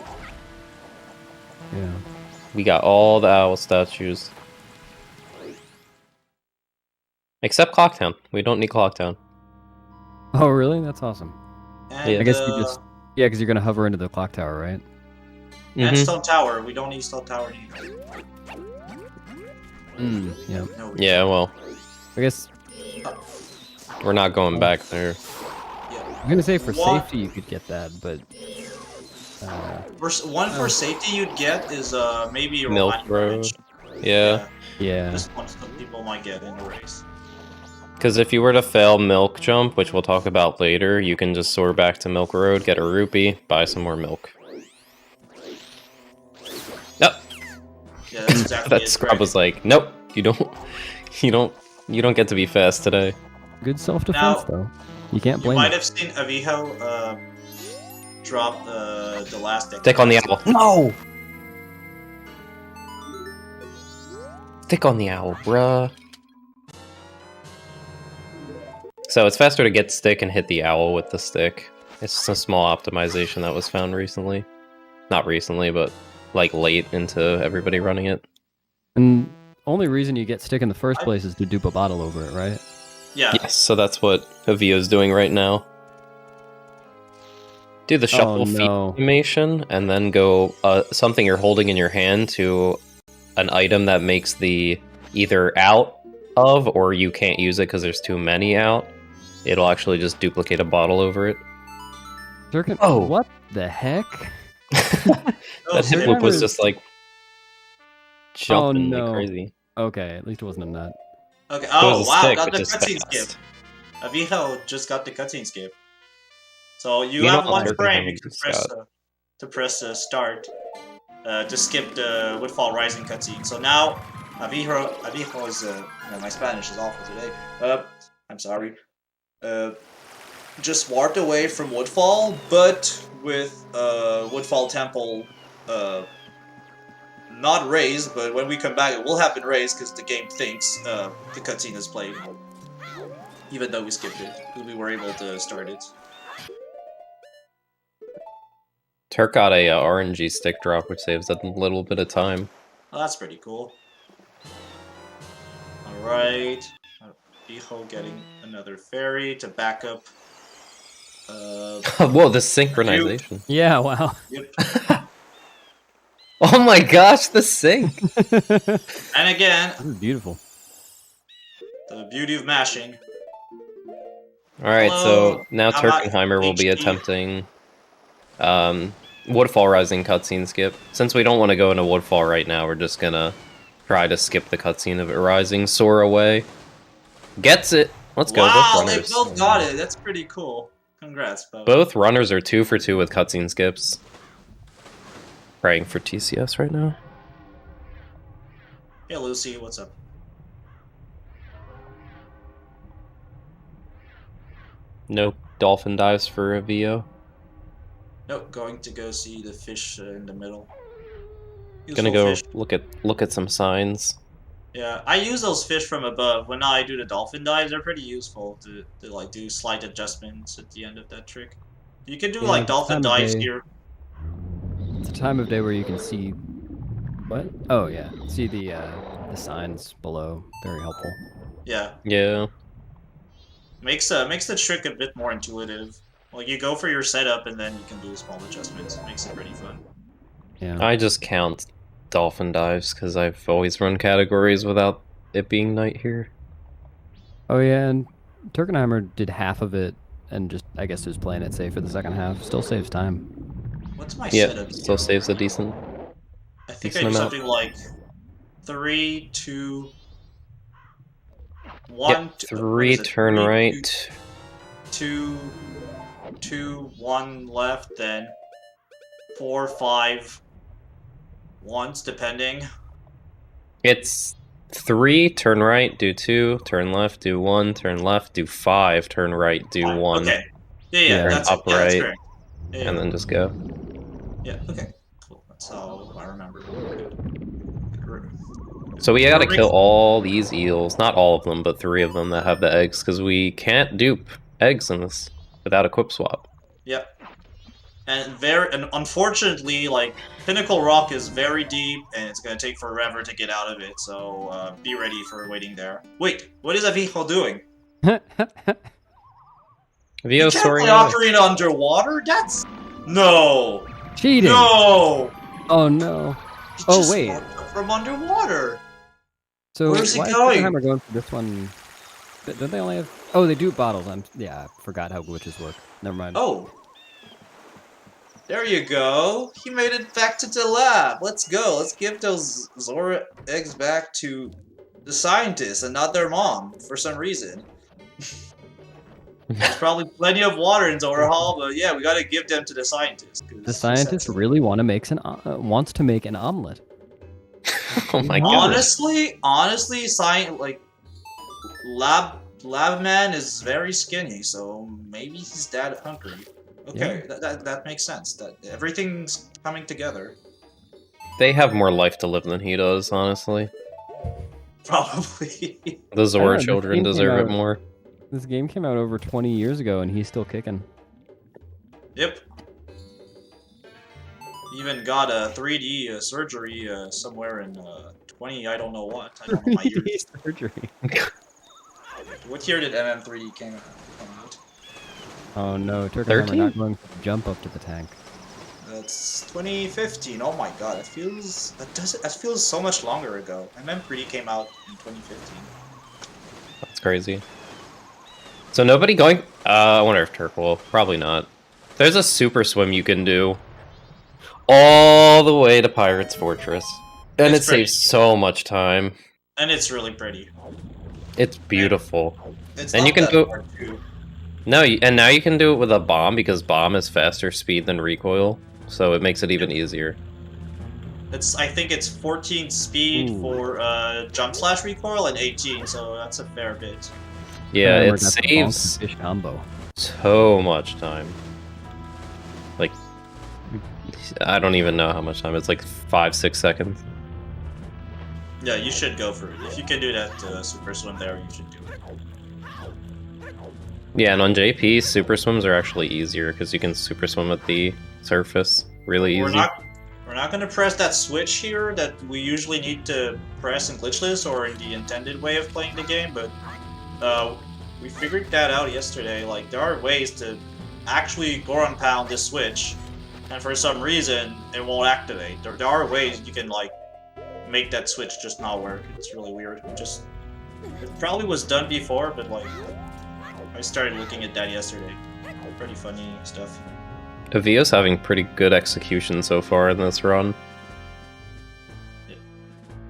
Yeah. We got all the owl statues. Except Clocktown. We don't need Clocktown. Oh, really? That's awesome. And, Yeah. I guess you just... Yeah, because you're going to hover into the clock tower, right? And Mhm. Stone Tower. We don't need Stone Tower either. Yeah. No. Yeah, well, I guess we're not going back there. I'm going to say for What? safety you could get that, but... One for safety you'd get is maybe a Milk Romani Road. Bridge. Yeah. Yeah. This one some people might get in the race. Because if you were to fail Milk Jump, which we'll talk about later, you can just soar back to Milk Road, get a rupee, buy some more milk. Yep. Yeah, that's exactly That it. scrub Right. was like, nope, you don't get to be fast today. Good self-defense, Now, though. You can't You blame might it. have seen Avijo drop the last deck. Stick on the owl. No! Stick on the owl, bruh. So it's faster to get stick and hit the owl with the stick. It's just a small optimization that was found recently. Not recently, but like late into everybody running it. And only reason you get stick in the first place is to dupe a bottle over it, right? Yeah. Yes, so that's what Avijo's doing right now. Do the shuffle feet no. animation, and then go something you're holding in your hand to an item that makes the either out of, or you can't use it because there's too many out. It'll actually just duplicate a bottle over it. Oh, what the heck? That hip loop was just like jumping no. like crazy. Okay, at least it wasn't a nut. Okay. It Oh was a wow, stick, got the which is cutscene fast. skip. Avijo just got the cutscene skip. So you You have know one what frame Turkenheimer to just press got. start to skip the Woodfall Rising cutscene. So now Avijo is my Spanish is awful today. I'm sorry. Just warped away from Woodfall, but with Woodfall Temple not raised, but when we come back it will have been raised because the game thinks the cutscene is played. Even though we skipped it, because we were able to start it. Turk got a RNG stick drop, which saves a little bit of time. Oh, that's pretty cool. Alright. Avijo getting another fairy to back up. Whoa, the synchronization. Yeah, wow. Yep. Oh my gosh, the sync! And again, This is beautiful. the beauty of mashing. Alright, Hello, so now I'm not Turkenheimer will be HD. attempting Woodfall Rising cutscene skip. Since we don't want to go into Woodfall right now, we're just gonna try to skip the cutscene of it rising, soar away. Gets it! Let's go, Wow, both they runners. both got it. That's pretty cool. Congrats, Bo. Both runners are 2 for 2 with cutscene skips. Praying for TCS right now. Hey, Lucy, what's up? No dolphin dives for a VO. Nope, going to go see the fish in the middle. Gonna Useful go fish. look at some signs. Yeah, I use those fish from above. When I do the dolphin dives, they're pretty useful to like do slight adjustments at the end of that trick. You can do Yeah, like it's dolphin time of dives day. here. It's a time of day where you can see what? Oh yeah, see the signs below. Very helpful. Yeah, Yeah. makes the trick a bit more intuitive. Like you go for your setup and then you can do small adjustments. Makes it pretty fun. Yeah. I just count dolphin dives because I've always run categories without it being night here. Oh yeah, and Turkenheimer did half of it and just I guess was playing it safe for the second half. Still saves time. What's my Yeah, setup? still here? saves a decent. I think I decent do amount. something like 3, 2, 1. Yep, 3 turn right. 2, 2, 1 left, then 4, 5, once, depending. It's 3 turn right, do 2, turn left, do 1, turn left, do 5, turn right, do 1, Okay. Yeah, Yeah. that's up yeah, that's right, correct. Yeah, and then just go. yeah, okay. Cool. That's how I remember. So we gotta Perfect. kill all these eels, not all of them, but 3 of them that have the eggs, because we can't dupe eggs in this without a quip swap. Yep. And unfortunately, like Pinnacle Rock is very deep, and it's gonna take forever to get out of it. So be ready for waiting there. Wait, what is Avijo doing? You Vio can't soaring play away. Ocarina underwater? That's no, Cheating! no. Oh no. He Oh, just wait. walked up from underwater. So Where's he why going? is Turkenheimer going for this one? Don't they only have? Oh, they do bottles. I forgot how glitches work. Never mind. Oh, there you go. He made it back to the lab. Let's go. Let's give those Zora eggs back to the scientists and not their mom for some reason. There's probably plenty of water in Zora Hall, but yeah, we gotta give them to the scientists. 'cause The she said scientist so. really wants to make an omelet. Oh my god. Honestly, Lab Man is very skinny, so maybe he's that hungry. Okay, that makes sense. That everything's coming together. They have more life to live than he does, honestly. Probably. The Zora this children game came deserve it out- more. This game came out over 20 years ago, and he's still kicking. Yep. Even got a 3D surgery somewhere in 20. I don't know what. I don't know my years. Surgery. What year did MM3D come out? Oh no, Turkenheimer 13? not going for the jump up to the tank. That's 2015. Oh my god, that feels so much longer ago. MM3D came out in 2015. That's crazy. So nobody going... I wonder if Turk will. Probably not. There's a super swim you can do. All the way to Pirate's Fortress. And It's it saves pretty. so much time. And it's really pretty. It's beautiful. It's And not you can that go- hard too. No, and now you can do it with a bomb, because bomb is faster speed than recoil. So it makes it even easier. I think it's 14 speed Ooh. for jump slash recoil and 18, so that's a fair bit. Yeah, Turkenheimer it got the bonk saves fish combo. so much time. Like, I don't even know how much time. It's like 5-6 seconds. Yeah, you should go for it. If you can do that super swim there, you should do it. Yeah, and on JP, super swims are actually easier because you can super swim at the surface really easy. We're not gonna press that switch here that we usually need to press in glitchless or in the intended way of playing the game, but we figured that out yesterday. Like, there are ways to actually Goron pound this switch, and for some reason it won't activate. There are ways you can like make that switch just not work. It's really weird. It probably was done before, but like I started looking at that yesterday. Pretty funny stuff. Avijo's having pretty good execution so far in this run.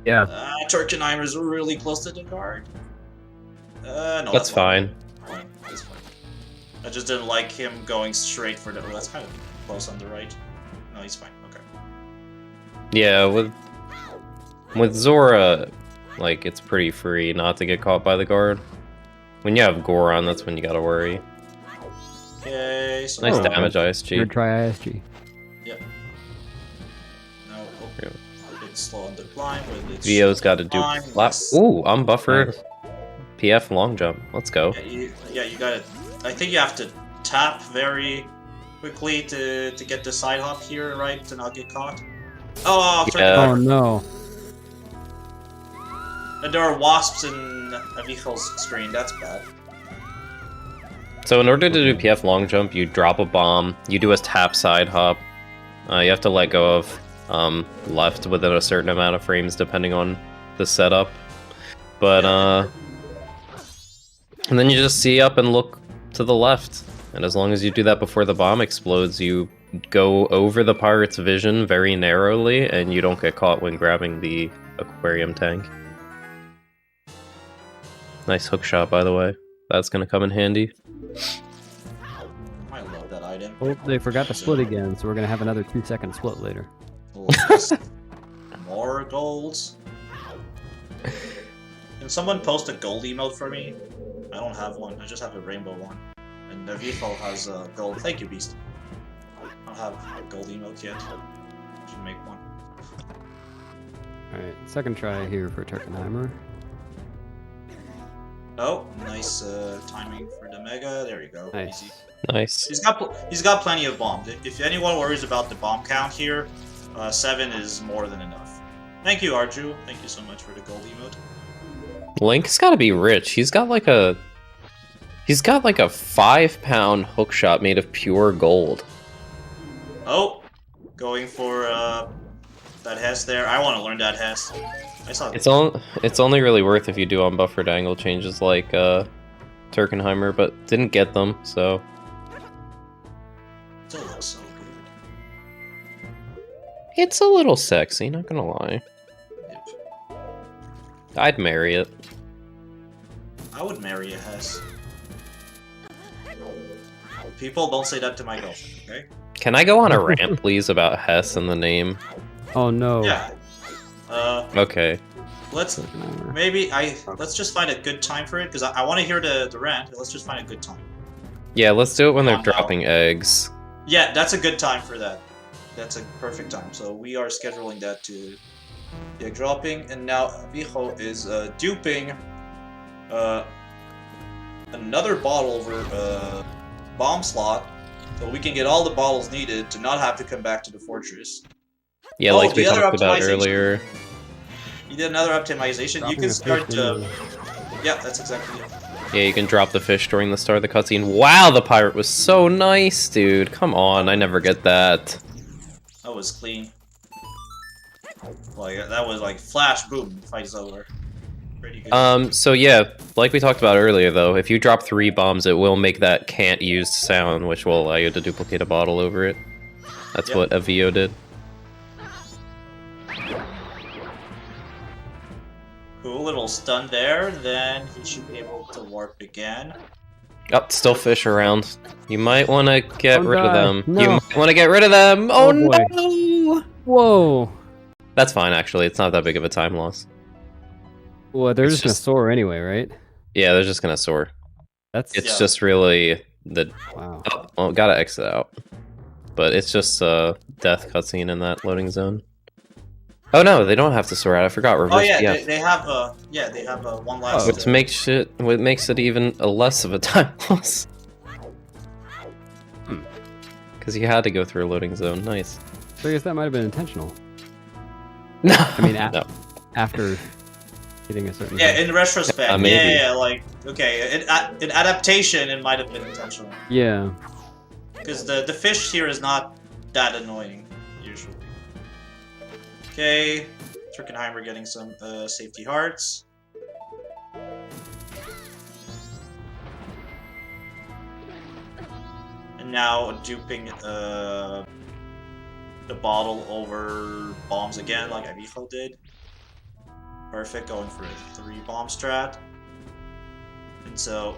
Yeah. Turkenheimer's really close to the guard. No, That's fine. fine. That's fine. I just didn't like him going straight for the. That's kind of close on the right. No, he's fine. Okay. Yeah, with Zora, like, it's pretty free not to get caught by the guard. When you have Goron, that's when you gotta worry. Okay, so Nice Oh, damage, Third ISG. try ISG. No, Yeah. a bit slow on the climb, but it's Vio's gotta do fine. lap. Ooh, unbuffered Nice. PF long jump. Let's go. Yeah, you gotta. I think you have to tap very quickly to get the side hop here, right, to not get caught. Oh, Yeah. Oh no. And there are wasps in Avijo's screen. That's bad. So in order to do PF long jump, you drop a bomb, you do a tap side hop. You have to let go of left within a certain amount of frames depending on the setup. But and then you just see up and look to the left. And as long as you do that before the bomb explodes, you go over the pirate's vision very narrowly, and you don't get caught when grabbing the aquarium tank. Nice hook shot, by the way. That's gonna come in handy. I love that item. Oh, they forgot to split again, so we're gonna have another 2-second split later. More golds. Can someone post a gold emote for me? I don't have one. I just have a rainbow one. And Avijo has gold. Thank you, Beast. I don't have a gold emote yet. Should make one. Alright, second try here for Turkenheimer. Oh, nice timing for the mega. There you go. Nice. Easy. Nice. He's got plenty of bombs. If anyone worries about the bomb count here, 7 is more than enough. Thank you, Arju. Thank you so much for the gold emote. Link's gotta be rich. He's got like a 5-pound hook shot made of pure gold. Oh, going for that Hess there. I want to learn that Hess. I saw It's only really worth if you do unbuffered angle changes like Turkenheimer, but didn't get them, so Still looks so good. it's a little sexy, not gonna lie. Yep. I'd marry it. I would marry a Hess. People, don't say that to my girlfriend, okay? Can I go on a rant, please, about Hess and the name? Oh no. Yeah. Okay. Let's let's just find a good time for it because I want to hear the rant. Let's just find a good time. Yeah, let's do it when they're Wow. dropping eggs. Yeah, that's a good time for that. That's a perfect time. So we are scheduling that to the egg dropping, and now Avijo is duping another bottle over bomb slot, so we can get all the bottles needed to not have to come back to the fortress. Yeah, Oh, like we the other talked about optimization. earlier. You did another optimization. You Dropping can a start. fish into Yeah, that's exactly it. Yeah, you can drop the fish during the start of the cutscene. Wow, the pirate was so nice, dude. Come on, I never get that. That was clean. Like that was like flash, boom, fight's over. Pretty good. So yeah, like we talked about earlier, though, if you drop 3 bombs, it will make that can't use sound, which will allow you to duplicate a bottle over it. That's Yep. what Avijo did. Cool little stun there. Then he should be able to warp again. Oh, still fish around. You might want to get Don't rid of die. them. No. You might want to get rid of them. Oh, Oh, boy. no! Whoa! That's fine, actually. It's not that big of a time loss. Well, they're It's just gonna just- soar anyway, right? Yeah, they're just gonna soar. That's It's Yeah. just really the... wow. Oh, well, gotta exit out. But it's just a death cutscene in that loading zone. Oh no, they don't have to soar out. I forgot. Reverse Oh yeah, DF. they have one last. What makes it even a less of a time loss. Because you had to go through a loading zone. Nice. So I guess that might have been intentional. No, I mean, no. after hitting a certain. Yeah, in retrospect, maybe. yeah, like okay, in adaptation, it might have been intentional Yeah. because the fish here is not that annoying usually. Okay, Turkenheimer getting some safety hearts. And now duping the bottle over bombs again, like Avijo did. Perfect, going for a 3 bomb strat. And so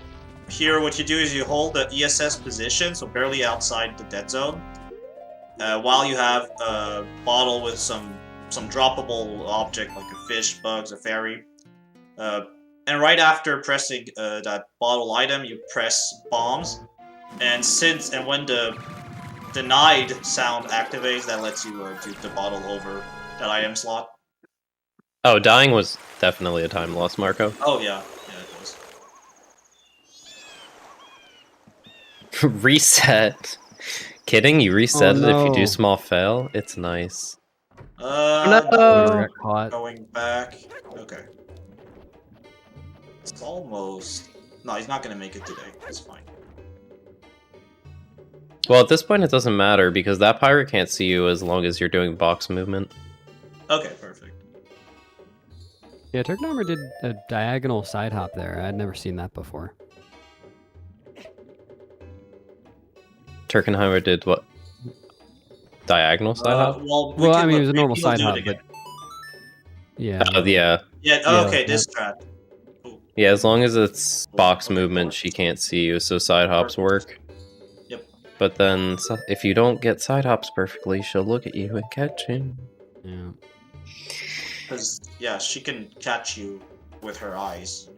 here what you do is you hold the ESS position, so barely outside the dead zone, while you have a bottle with some droppable object like a fish, bugs, a fairy. And right after pressing that bottle item, you press bombs. And when the denied sound activates, that lets you dupe the bottle over that item slot. Oh, dying was definitely a time loss, Marco. Oh yeah, it was. Reset. Kidding? You reset Oh, it if you do no. small fail? It's nice. No. Got caught. Going back. Okay. It's almost. No, he's not gonna make it today. It's fine. Well, at this point, it doesn't matter because that pirate can't see you as long as you're doing box movement. Okay, perfect. Yeah, Turkenheimer did a diagonal side hop there. I'd never seen that before. Turkenheimer did what? Diagonal side hop? Well, I mean, it was a normal we'll side do it hop, again. but yeah. Yeah. Yeah. Yeah, Okay, yeah. this strat. Ooh, Yeah, as long as it's box movement, she can't see you, so side hops work. Yep. But then, if you don't get side hops perfectly, she'll look at you and catch you. Yeah. Because yeah, she can catch you with her eyes.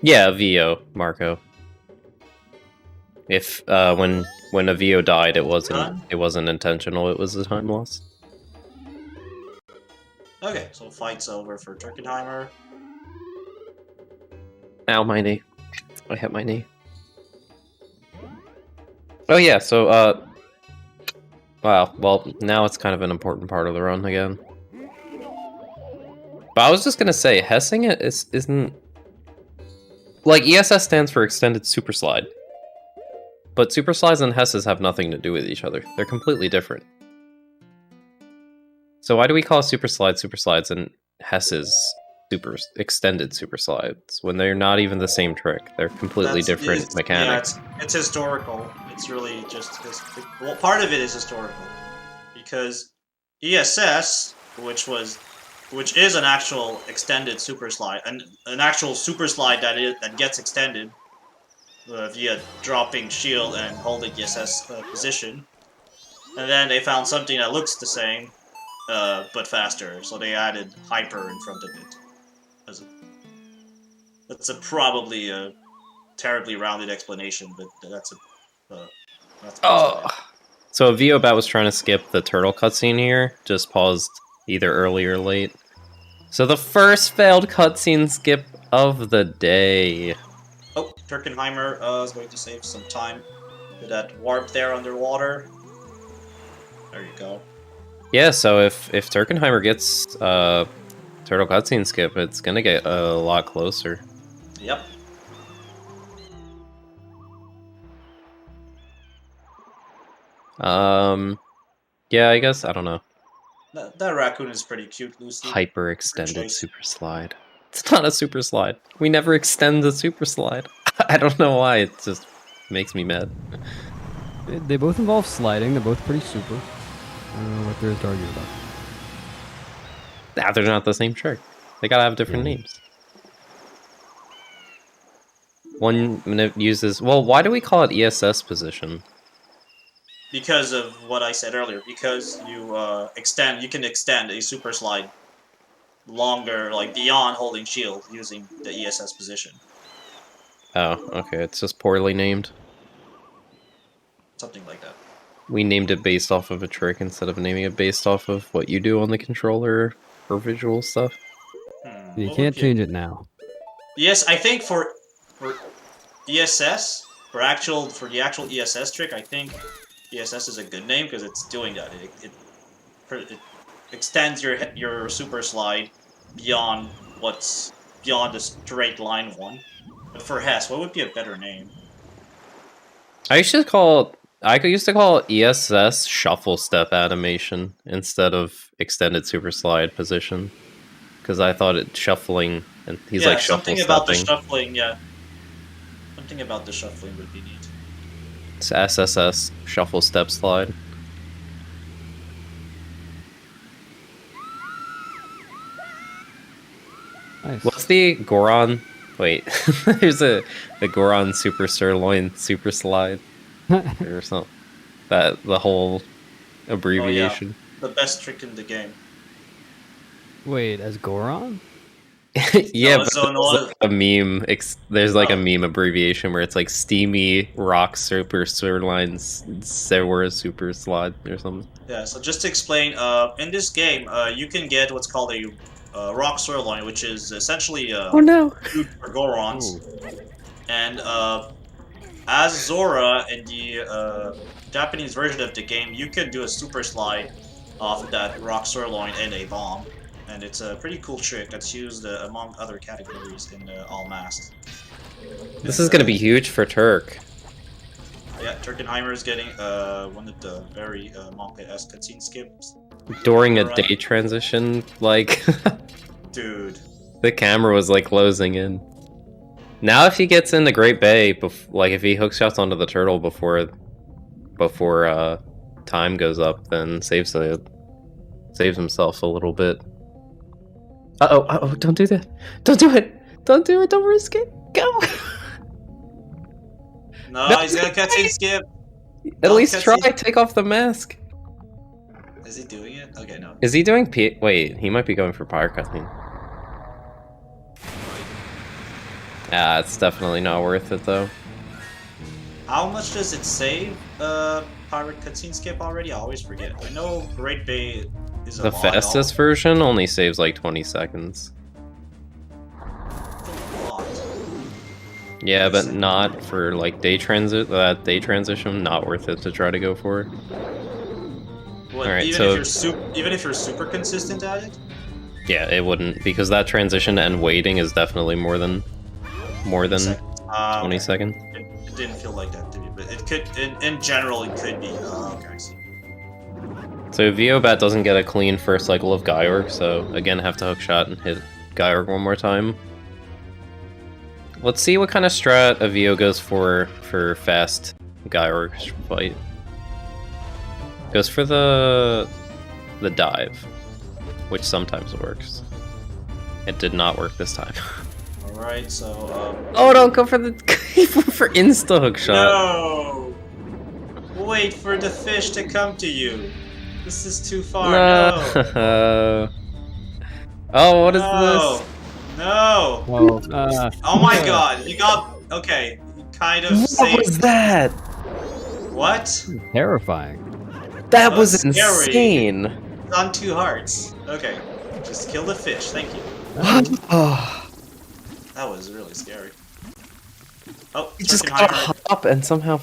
Yeah, Vio, Marco. If when a Vio died, it wasn't intentional. It was a time loss. Okay, so fight's over for Turkenheimer. Ow, my knee. I hit my knee. Oh yeah, so wow. Well, now it's kind of an important part of the run again. But I was just gonna say, Hessing it isn't like ESS stands for Extended Super Slide. But Super Slides and Hesses have nothing to do with each other. They're completely different. So why do we call Super Slides and Hesses Extended Super Slides when they're not even the same trick? They're completely different mechanics. Yeah, it's historical. It's really just well, part of it is historical because ESS, which is an actual extended super slide, an actual super slide that gets extended via dropping shield and holding ESS position, and then they found something that looks the same, but faster. So they added hyper in front of it. That's probably a terribly rounded explanation, but that's Oh, so Viobat was trying to skip the turtle cutscene here. Just paused either early or late. So the first failed cutscene skip of the day. Oh, Turkenheimer is going to save some time with that warp there underwater. There you go. Yeah, so if Turkenheimer gets turtle cutscene skip, it's gonna get a lot closer. Yep. Yeah, I guess, I don't know. That raccoon is pretty cute, Lucy. Hyper extended super slide. It's not a super slide. We never extend the super slide. I don't know why, it just makes me mad. They both involve sliding. They're both pretty super. I don't know what there is to argue about. Nah, they're not the same trick. They gotta have different names. One uses... Well, why do we call it ESS position? Because of what I said earlier. Because you can extend a super slide longer, like beyond holding shield, using the ESS position. Oh, okay. It's just poorly named. Something like that. We named it based off of a trick instead of naming it based off of what you do on the controller or visual stuff. You can't change it now. Yes, I think for ESS, for the actual ESS trick, I think ESS is a good name because it's doing that. It extends your super slide beyond the straight line one. But for Hess, what would be a better name? I used to call it ESS shuffle step animation instead of extended super slide position because I thought it shuffling and he's like shuffle something stepping. About the shuffling, yeah. Something about the shuffling would be neat. It's SSS shuffle step slide. Nice. What's the Goron? Wait, there's the Goron super sirloin super slide or something. The whole abbreviation. Oh, yeah. The best trick in the game. Wait, as Goron? Yeah, no, but so there's like a meme. There's like a meme abbreviation where it's like Steamy Rock Super Sirloin Sewera Super Slide or something. Yeah, so just to explain, in this game, you can get what's called a rock sirloin, which is essentially food for Gorons. Ooh. And as Zora in the Japanese version of the game, you can do a super slide off of that rock sirloin and a bomb. And it's a pretty cool trick that's used among other categories in All Masked. This is gonna be huge for Turk. Yeah, Turkenheimer is getting one of the very manga-esque cutscene skips. During a day transition, like... Dude. The camera was like closing in. Now if he gets in the Great Bay, like if he hook shots onto the turtle before time goes up, then saves himself a little bit. Uh-oh, don't do that. Don't do it. Don't do it, don't risk it. Go. No, he's gonna cutscene skip. At least try, take off the mask. Is he doing it? Okay, no. Is he doing wait, he might be going for Pyre cutscene. Ah, it's definitely not worth it though. How much does it save pirate cutscene skip already? I always forget. I know Great Bay is a The lot. fastest version only saves like 20 seconds. That's a lot. Yeah, but not for like day transition, not worth it to try to go for. What, Alright, even so if you're super consistent at it? yeah, it wouldn't, because that transition and waiting is definitely more than 20 seconds. It didn't feel like that to me, but it could. In general, it could be. Okay, I see. So Viobat doesn't get a clean first cycle of Gaiorg, so again have to hook shot and hit Gaiorg one more time. Let's see what kind of strat Avijo goes for fast Gaiorg fight. Goes for the dive, which sometimes works. It did not work this time. Alright, so Oh, don't go for the for insta hook shot. No! Wait for the fish to come to you. This is too far. No. Oh, what is No. this? No. Well, Oh my god. You got. Okay. You kind of What saved. was that? What? terrifying. That was was scary. insane. It's on 2 hearts. Okay. Just kill the fish. Thank you. Oh, That was really scary. Oh, he just got Turkenheimer. up and somehow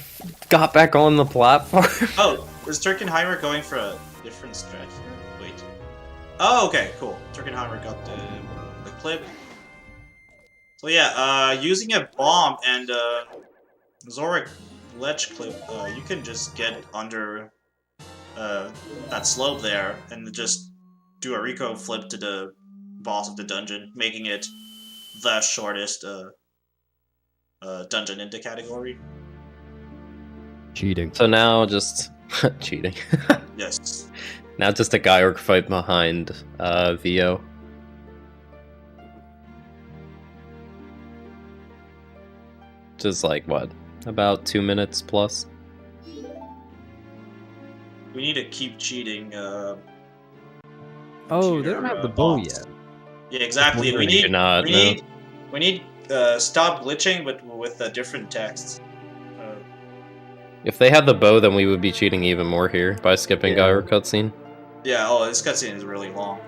got back on the platform. Oh, is Turkenheimer going for a different strat here? Wait. Oh, okay, cool. Turkenheimer got the clip. So yeah, using a bomb and Zorik ledge clip, you can just get under that slope there and just do a Rico flip to the boss of the dungeon, making it the shortest dungeon in the category. Cheating. So now just cheating. Yes. Now just a guy orc fight behind VO. Just like what? About 2 minutes plus. We need to keep cheating. Oh, they don't have the bow yet. Yeah, exactly. We They need. do not, we no. need. We need. Stop glitching, but with different texts. If they had the bow, then we would be cheating even more here by skipping guy Yeah. orc cutscene. Yeah. Oh, this cutscene is really long.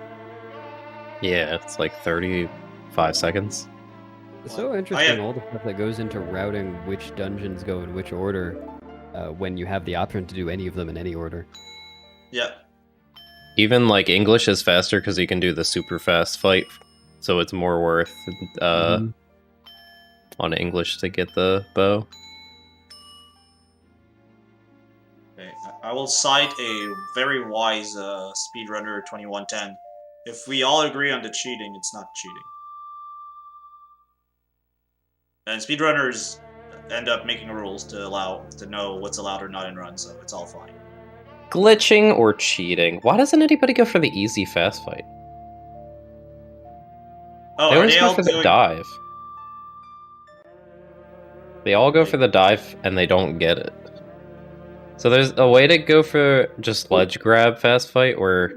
Yeah, it's like 35 seconds. It's so interesting, all the stuff that goes into routing which dungeons go in which order, when you have the option to do any of them in any order. Yeah. Even like English is faster because you can do the super fast fight, so it's more worth on English to get the bow. Okay. I will cite a very wise speedrunner 2110. If we all agree on the cheating, it's not cheating. And speedrunners end up making rules to know what's allowed or not in runs, so it's all fine. Glitching or cheating? Why doesn't anybody go for the easy fast fight? Oh, They are always they go all for the doing? dive. They all go for the dive and they don't get it. So there's a way to go for just ledge grab fast fight where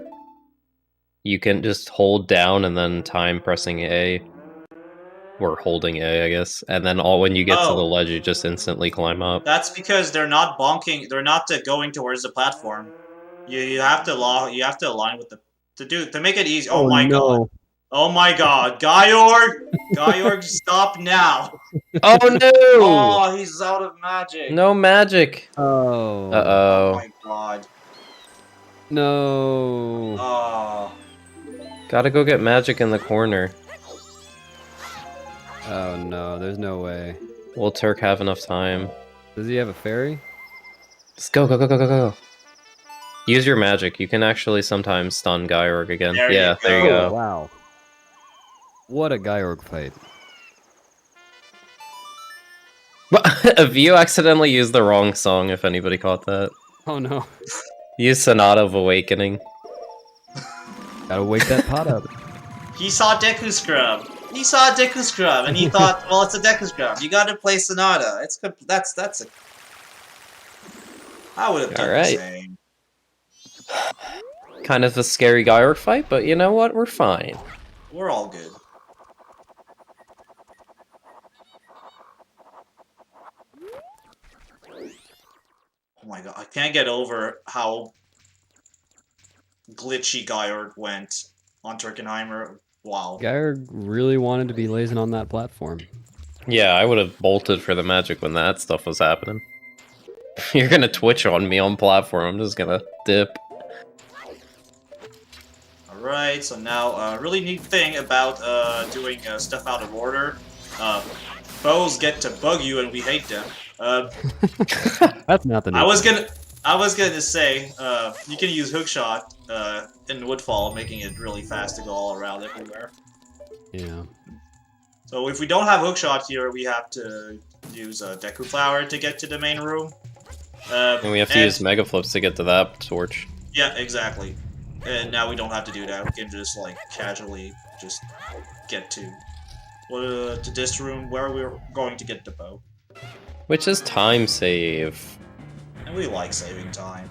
you can just hold down and then time pressing A. Or holding A, I guess. And then when you get to the Oh. ledge, you just instantly climb up. That's because they're not bonking. They're not going towards the platform. You have to align with to make it easy. Oh, my god. Oh my god. Gyorg, stop now. Oh no! Oh, he's out of magic. No magic. Oh. Uh Oh oh. my god. No. Oh. Gotta go get magic in the corner. Oh no, there's no way. Will Turk have enough time? Does he have a fairy? Just go, go, go, go, go, go. Use your magic. You can actually sometimes stun Gyorg again. There you yeah, there you go. go. Wow. What a Gyorg fight. Avijo accidentally used the wrong song, if anybody caught that. Oh no. Use Sonata of Awakening. Gotta wake that pot up. He saw Deku Scrub. And he thought, well, it's a Deku Scrub. You gotta play Sonata. It's good. That's a. I would have done Alright. the same. Kind of a scary Gyorg fight, but you know what? We're fine. We're all good. Oh my god, I can't get over how glitchy Gyorg went on Turkenheimer. Wow. Gyorg really wanted to be lazing on that platform. Yeah, I would have bolted for the magic when that stuff was happening. You're gonna twitch on me on platform, I'm just gonna dip. Alright, so now, really neat thing about doing stuff out of order. Foes get to bug you and we hate them. That's not the new I was gonna say, you can use hookshot in Woodfall, making it really fast to go all around everywhere. Yeah. So if we don't have hookshot here, we have to use Deku Flower to get to the main room. And we have to use Mega Flips to get to that torch. Yeah, exactly. And now we don't have to do that. We can just like casually just get to this room where we're going to get the bow. Which is time save. And we like saving time.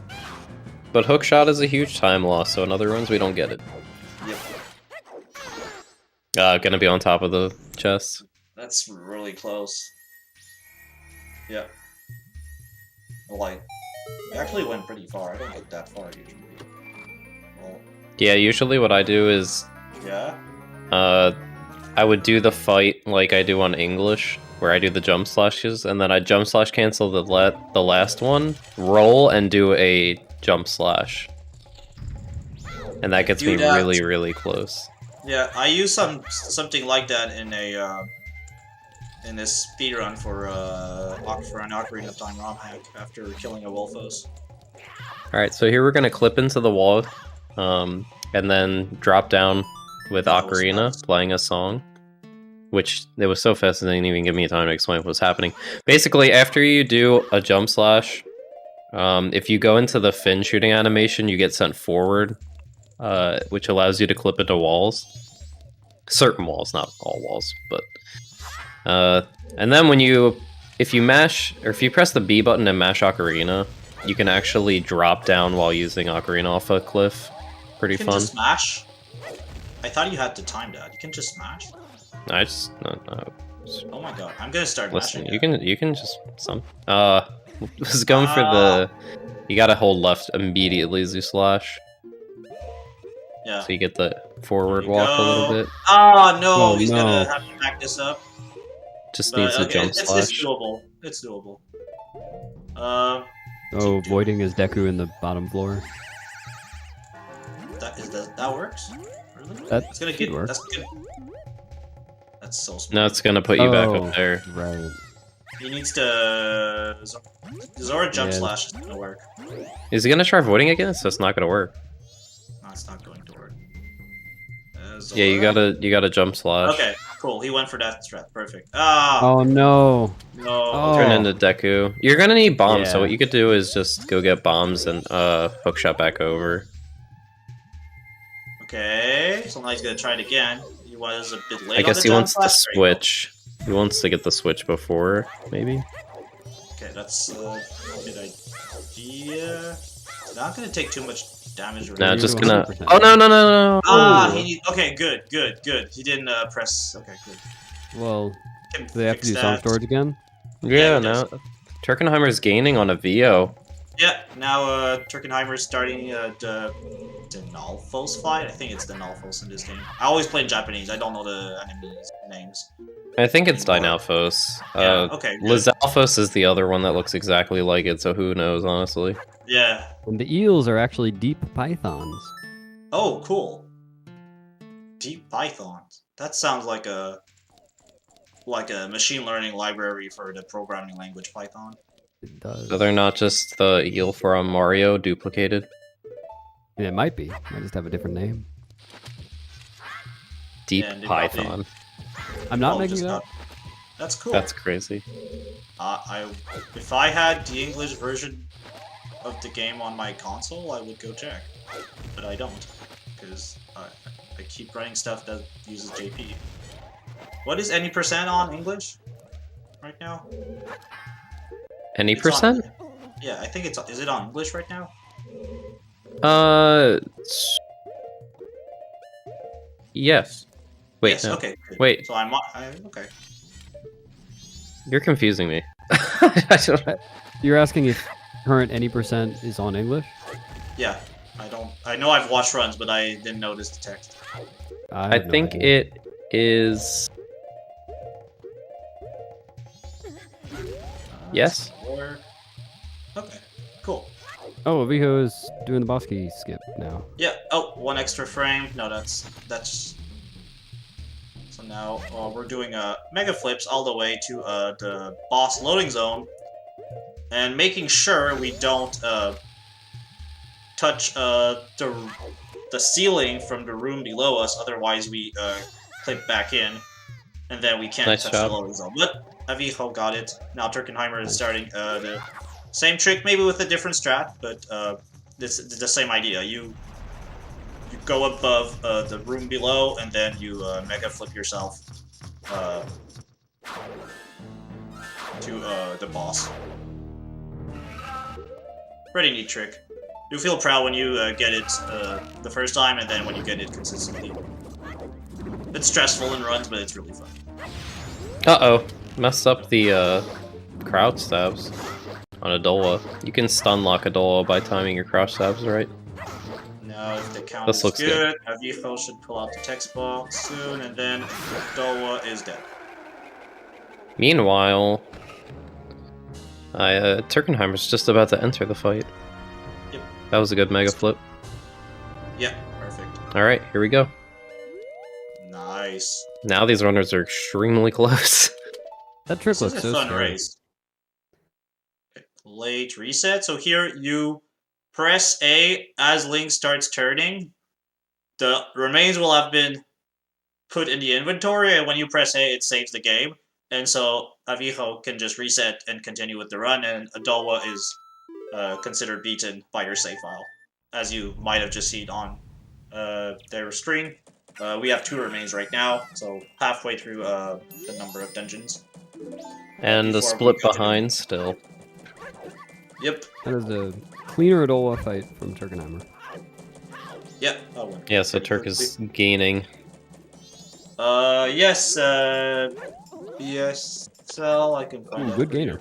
But hookshot is a huge time loss, so in other runs we don't get it. Yep. Gonna be on top of the chest. That's really close. Yeah. Like, it actually went pretty far. I don't get that far usually. Well, Yeah, usually what I do is yeah. I would do the fight like I do on English, where I do the jump slashes, and then I jump slash cancel the last one, roll, and do a jump slash. And that gets me really, really close. Yeah, I use something like that in a in this speedrun for an Ocarina of Time ROM hack after killing a Wolfos. Alright, so here we're gonna clip into the wall, and then drop down with Ocarina playing a song. Which, it was so fast it didn't even give me time to explain what was happening. Basically, after you do a jump slash, if you go into the fin shooting animation, you get sent forward, which allows you to clip into walls. Certain walls, not all walls, but... and then if you press the B button and mash Ocarina, you can actually drop down while using Ocarina off a cliff. Pretty fun. You can just smash? I thought you had to time that. You can just smash? I just no. Oh my god, I'm gonna start Listen, mashing. you can just was going for the. You gotta hold left immediately as you slash. Yeah. So you get the forward walk a little bit. Ah, no, Oh, he's no. gonna have to back this up. Just But, needs a okay, jump it's slash. doable. It's doable. Oh, voiding is Deku in the bottom floor. That works? Really? That gonna should work. That's so smart. No, it's gonna put you back up there. Right. He needs to... Zora jump Yeah. slash is gonna work. Is he gonna try voiding again? So it's not gonna work. No, it's not going to work. Yeah, you gotta jump slash. Okay, cool. He went for that strat. Perfect. Ah! Oh no. No. Oh. Turn into Deku. You're gonna need bombs, so Yeah. what you could do is just go get bombs and hookshot back over. Okay, so now he's gonna try it again. He was a bit late I guess on the he jump wants to slash. There you go. switch. He wants to get the switch before, maybe. Okay, that's a good idea. Not gonna take too much damage. No, you just do gonna. 100%. Oh no! Ah, Ooh. okay, good. He didn't press. Okay, good. Well, Can do they have to fix do song that. storage again? Yeah, he does. no. Turkenheimer's gaining on Avijo. Yeah, now Turkenheimer is starting the Nalfos fight. I think it's the Nalfos in this game. I always play in Japanese. I don't know the enemies' names. I think it's Anymore. Dynalphos. Yeah, okay, good. Lizalphos is the other one that looks exactly like it, so who knows, honestly. Yeah. And the eels are actually deep pythons. Oh, cool. Deep Pythons. That sounds like a machine learning library for the programming language Python. It does. So they're not just the eel from Mario duplicated? Yeah, it might be. Might just have a different name. Deep Yeah, and they Python. probably- I'm not Oh, making just it up. That's cool. That's crazy. If I had the English version of the game on my console, I would go check, but I don't, because I keep running stuff that uses JP. What is any percent on English right now? Any It's on- percent? Yeah, I think it's. Is it on English right now? Yes. Wait, Yes. no. Okay. Good. Wait. So I'm okay. You're confusing me. I don't- You're asking if current any percent is on English? Yeah. I know I've watched runs, but I didn't notice the text. I have no think idea. it is. Yes. Or... Okay. Cool. Oh, Avijo is doing the boss key skip now. Yeah. Oh, one extra frame. No, that's. So now we're doing mega flips all the way to the boss loading zone, and making sure we don't touch the ceiling from the room below us. Otherwise, we clip back in, and then we can't Nice touch job. the loading zone. But Avijo got it. Now Turkenheimer is starting the same trick, maybe with a different strat, but this is the same idea. You go above the room below, and then you mega flip yourself to the boss. Pretty neat trick. you feel proud when you get it the first time, and then when you get it consistently. It's stressful in runs, but it's really fun. Uh-oh. Messed up the crouch stabs on Adola. You can stun lock Adola by timing your crouch stabs, right? Now, if the count This is looks good, Avijo should pull out the text box soon, and then Dowa is dead. Meanwhile, Turkenheimer's just about to enter the fight. Yep. That was a good mega flip. Yeah, perfect. Alright, here we go. Nice. Now these runners are extremely close. That trick This looks is a so fun scary. race. Late reset. So here you press A as Link starts turning. The remains will have been put in the inventory, and when you press A, it saves the game. And so Avijo can just reset and continue with the run, and Adowa is considered beaten by your save file, as you might have just seen on their screen. We have 2 remains right now, so halfway through the number of dungeons. And the Before split we go to the- behind still. Yep. That is a cleaner Adola fight from Turkenheimer. Yep. Oh, well. Yeah, so Turk is gaining. Yes, BSL, I can find Ooh, out good for you. gainer.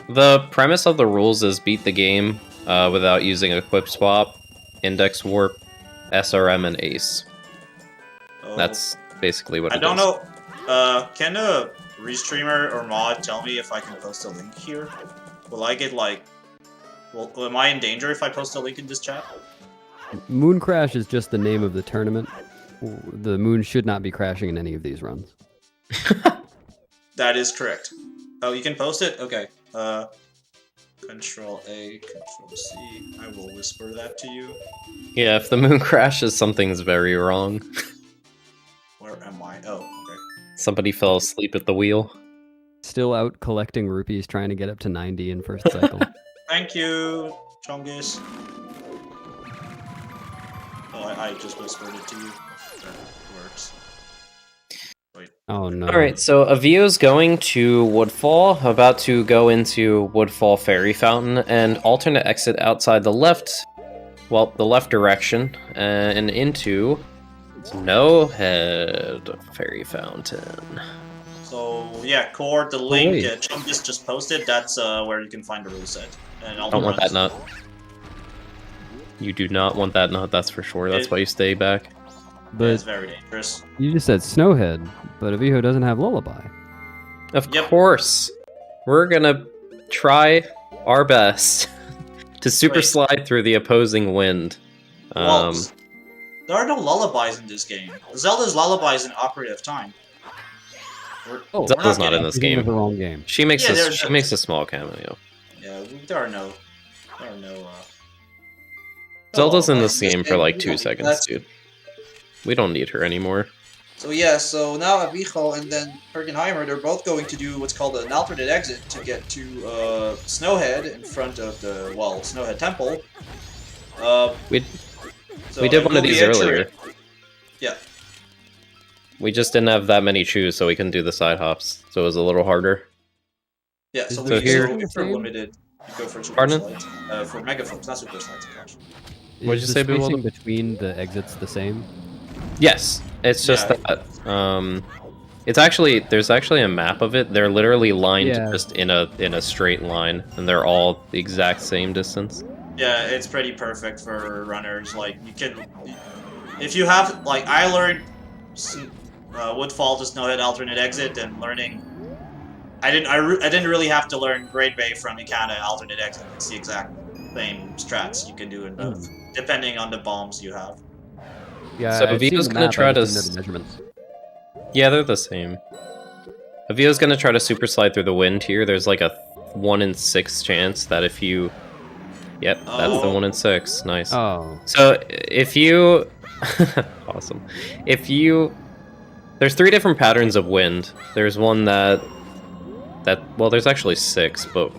The premise of the rules is beat the game without using equip swap, index warp, SRM, and ace. Oh, That's basically what I it don't is. know. Can a restreamer or mod tell me if I can post a link here? Will I get like... Well, am I in danger if I post a link in this chat? MoonCrash is just the name of the tournament. The moon should not be crashing in any of these runs. That is correct. Oh, you can post it? Okay. Control A, Control C. I will whisper that to you. Yeah, if the moon crashes, something's very wrong. Where am I? Oh, okay. Somebody fell asleep at the wheel. Still out collecting rupees, trying to get up to 90 in first cycle. Thank you, Chongus. Oh, I just whispered it to you. That works. Wait. Oh no. Alright, so Avio's going to Woodfall, about to go into Woodfall Fairy Fountain, and alternate exit outside the left, well, the left direction, and into Snowhead Fairy Fountain. So yeah, core the link wait. Chungus just posted. That's where you can find the rule set and all Don't the want that runs. nut. You do not want that nut, that's for sure. That's It- why you stay back. But It's very dangerous. you just said Snowhead, but Avijo doesn't have Lullaby. Of Yep. course. We're gonna try our best to super Wait. slide through the opposing wind. Well, there are no lullabies in this game. Zelda's lullaby is in operative time. Oh, Zelda's not in getting- this Thinking of game. the wrong game. She makes Yeah, a there's she a- makes a small cameo. Yeah, there are no. Zelda's in lullabies this game for like 2 Yeah, seconds, that's- dude. We don't need her anymore. So yeah, so now Avijo and then Turkenheimer, they're both going to do what's called an alternate exit to get to Snowhead in front of the, well, Snowhead Temple. We So we did it one will of these be entering- earlier. Yeah. We just didn't have that many shoes, so we couldn't do the side hops. So it was a little harder. Yeah, so, So we here- go for limited. You go for super Pardon? slides. For mega flips, not super slides, gosh. What'd you Is say, the spacing Bewilder? between the exits the same? Yes, it's just Yeah. that it's actually there's actually a map of it. They're literally lined Yeah. just in a straight line, and they're all the exact same distance. Yeah, it's pretty perfect for runners. Like, you can... If you have... Like, I learned Woodfall to Snowhead alternate exit, and learning... I didn't really have to learn Great Bay from Ikana alternate exit. It's the exact same strats you can do in both, depending on the bombs you have. Yeah, So I've seen Avijo's the gonna map, try I to just didn't know s- the measurements. Yeah, they're the same. Avio's gonna try to super slide through the wind here. There's like a 1 in 6 chance that if you... Yep, that's the Oh. 1 in 6. Nice. Oh, So if you... awesome. If you... There's 3 different patterns of wind. There's one that... Well, there's actually 6, but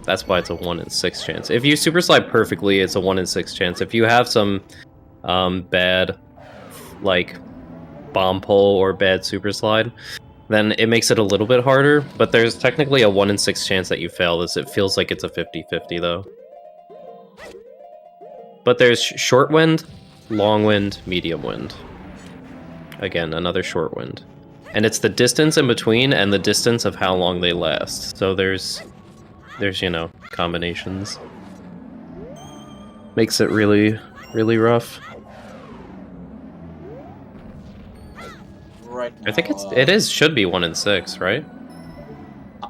that's why it's a 1 in 6 chance. If you super slide perfectly, it's a 1 in 6 chance. If you have some bad, like, bomb pull or bad super slide, then it makes it a little bit harder, but there's technically a 1 in 6 chance that you fail this. It feels like it's a 50-50, though. But there's short wind, long wind, medium wind. Again, another short wind. And it's the distance in between and the distance of how long they last. So there's you know, combinations. Makes it really, really rough. Right now, I think should be 1 in 6, right?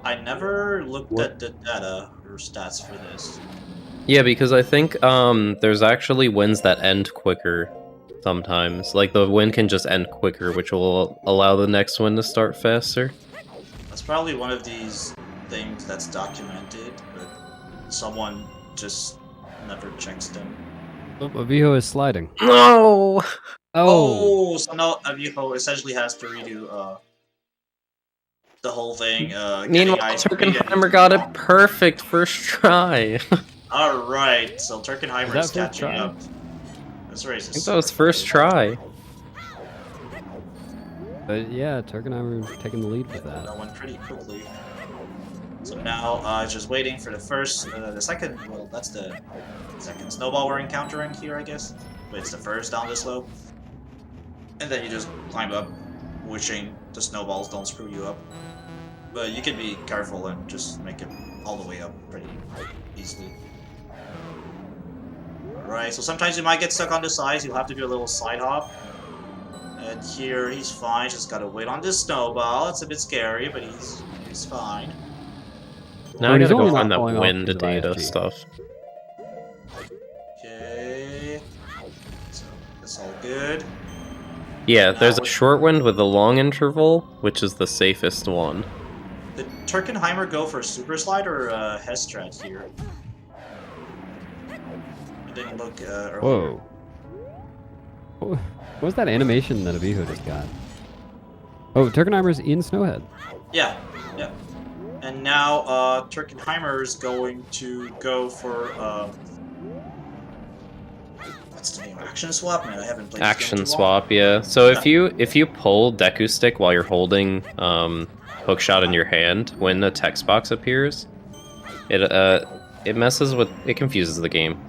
I never looked at the data or stats for this. Yeah, because I think there's actually winds that end quicker sometimes. Like the wind can just end quicker, which will allow the next wind to start faster. That's probably one of these things that's documented, but someone just never checks them. Oh, Avijo is sliding. No! Oh, so now Avijo essentially has to redo the whole thing. Meanwhile, Turkenheimer got it perfect first try. Alright, so Turkenheimer is Is that first catching try? up. This race I is think that was first try. But yeah, Turkenheimer taking the lead with that. That went pretty quickly. So now, just waiting for the second, well, that's the second snowball we're encountering here, I guess. But it's the first down the slope. And then you just climb up, wishing the snowballs don't screw you up. But you can be careful and just make it all the way up pretty easily. Alright, so sometimes you might get stuck on the sides, you'll have to do a little side hop. And here, he's fine, just gotta wait on this snowball. It's a bit scary, but he's fine. Now But I he's gotta only go not find that falling off wind because of data ISG. stuff. Okay. So, that's all good. Yeah, there's a short wind with a long interval, which is the safest one. Did Turkenheimer go for a super slide or a Hestrat here? It didn't look earlier. Whoa. What was that animation that Avijo just got? Oh, Turkenheimer's in Snowhead. Yeah, yeah. And now Turkenheimer is going to go for what's the name? Action swap? Man, I haven't played this game Action too long. swap, yeah. So if you pull Deku stick while you're holding hookshot in your hand, when the text box appears, it messes with, it confuses the game.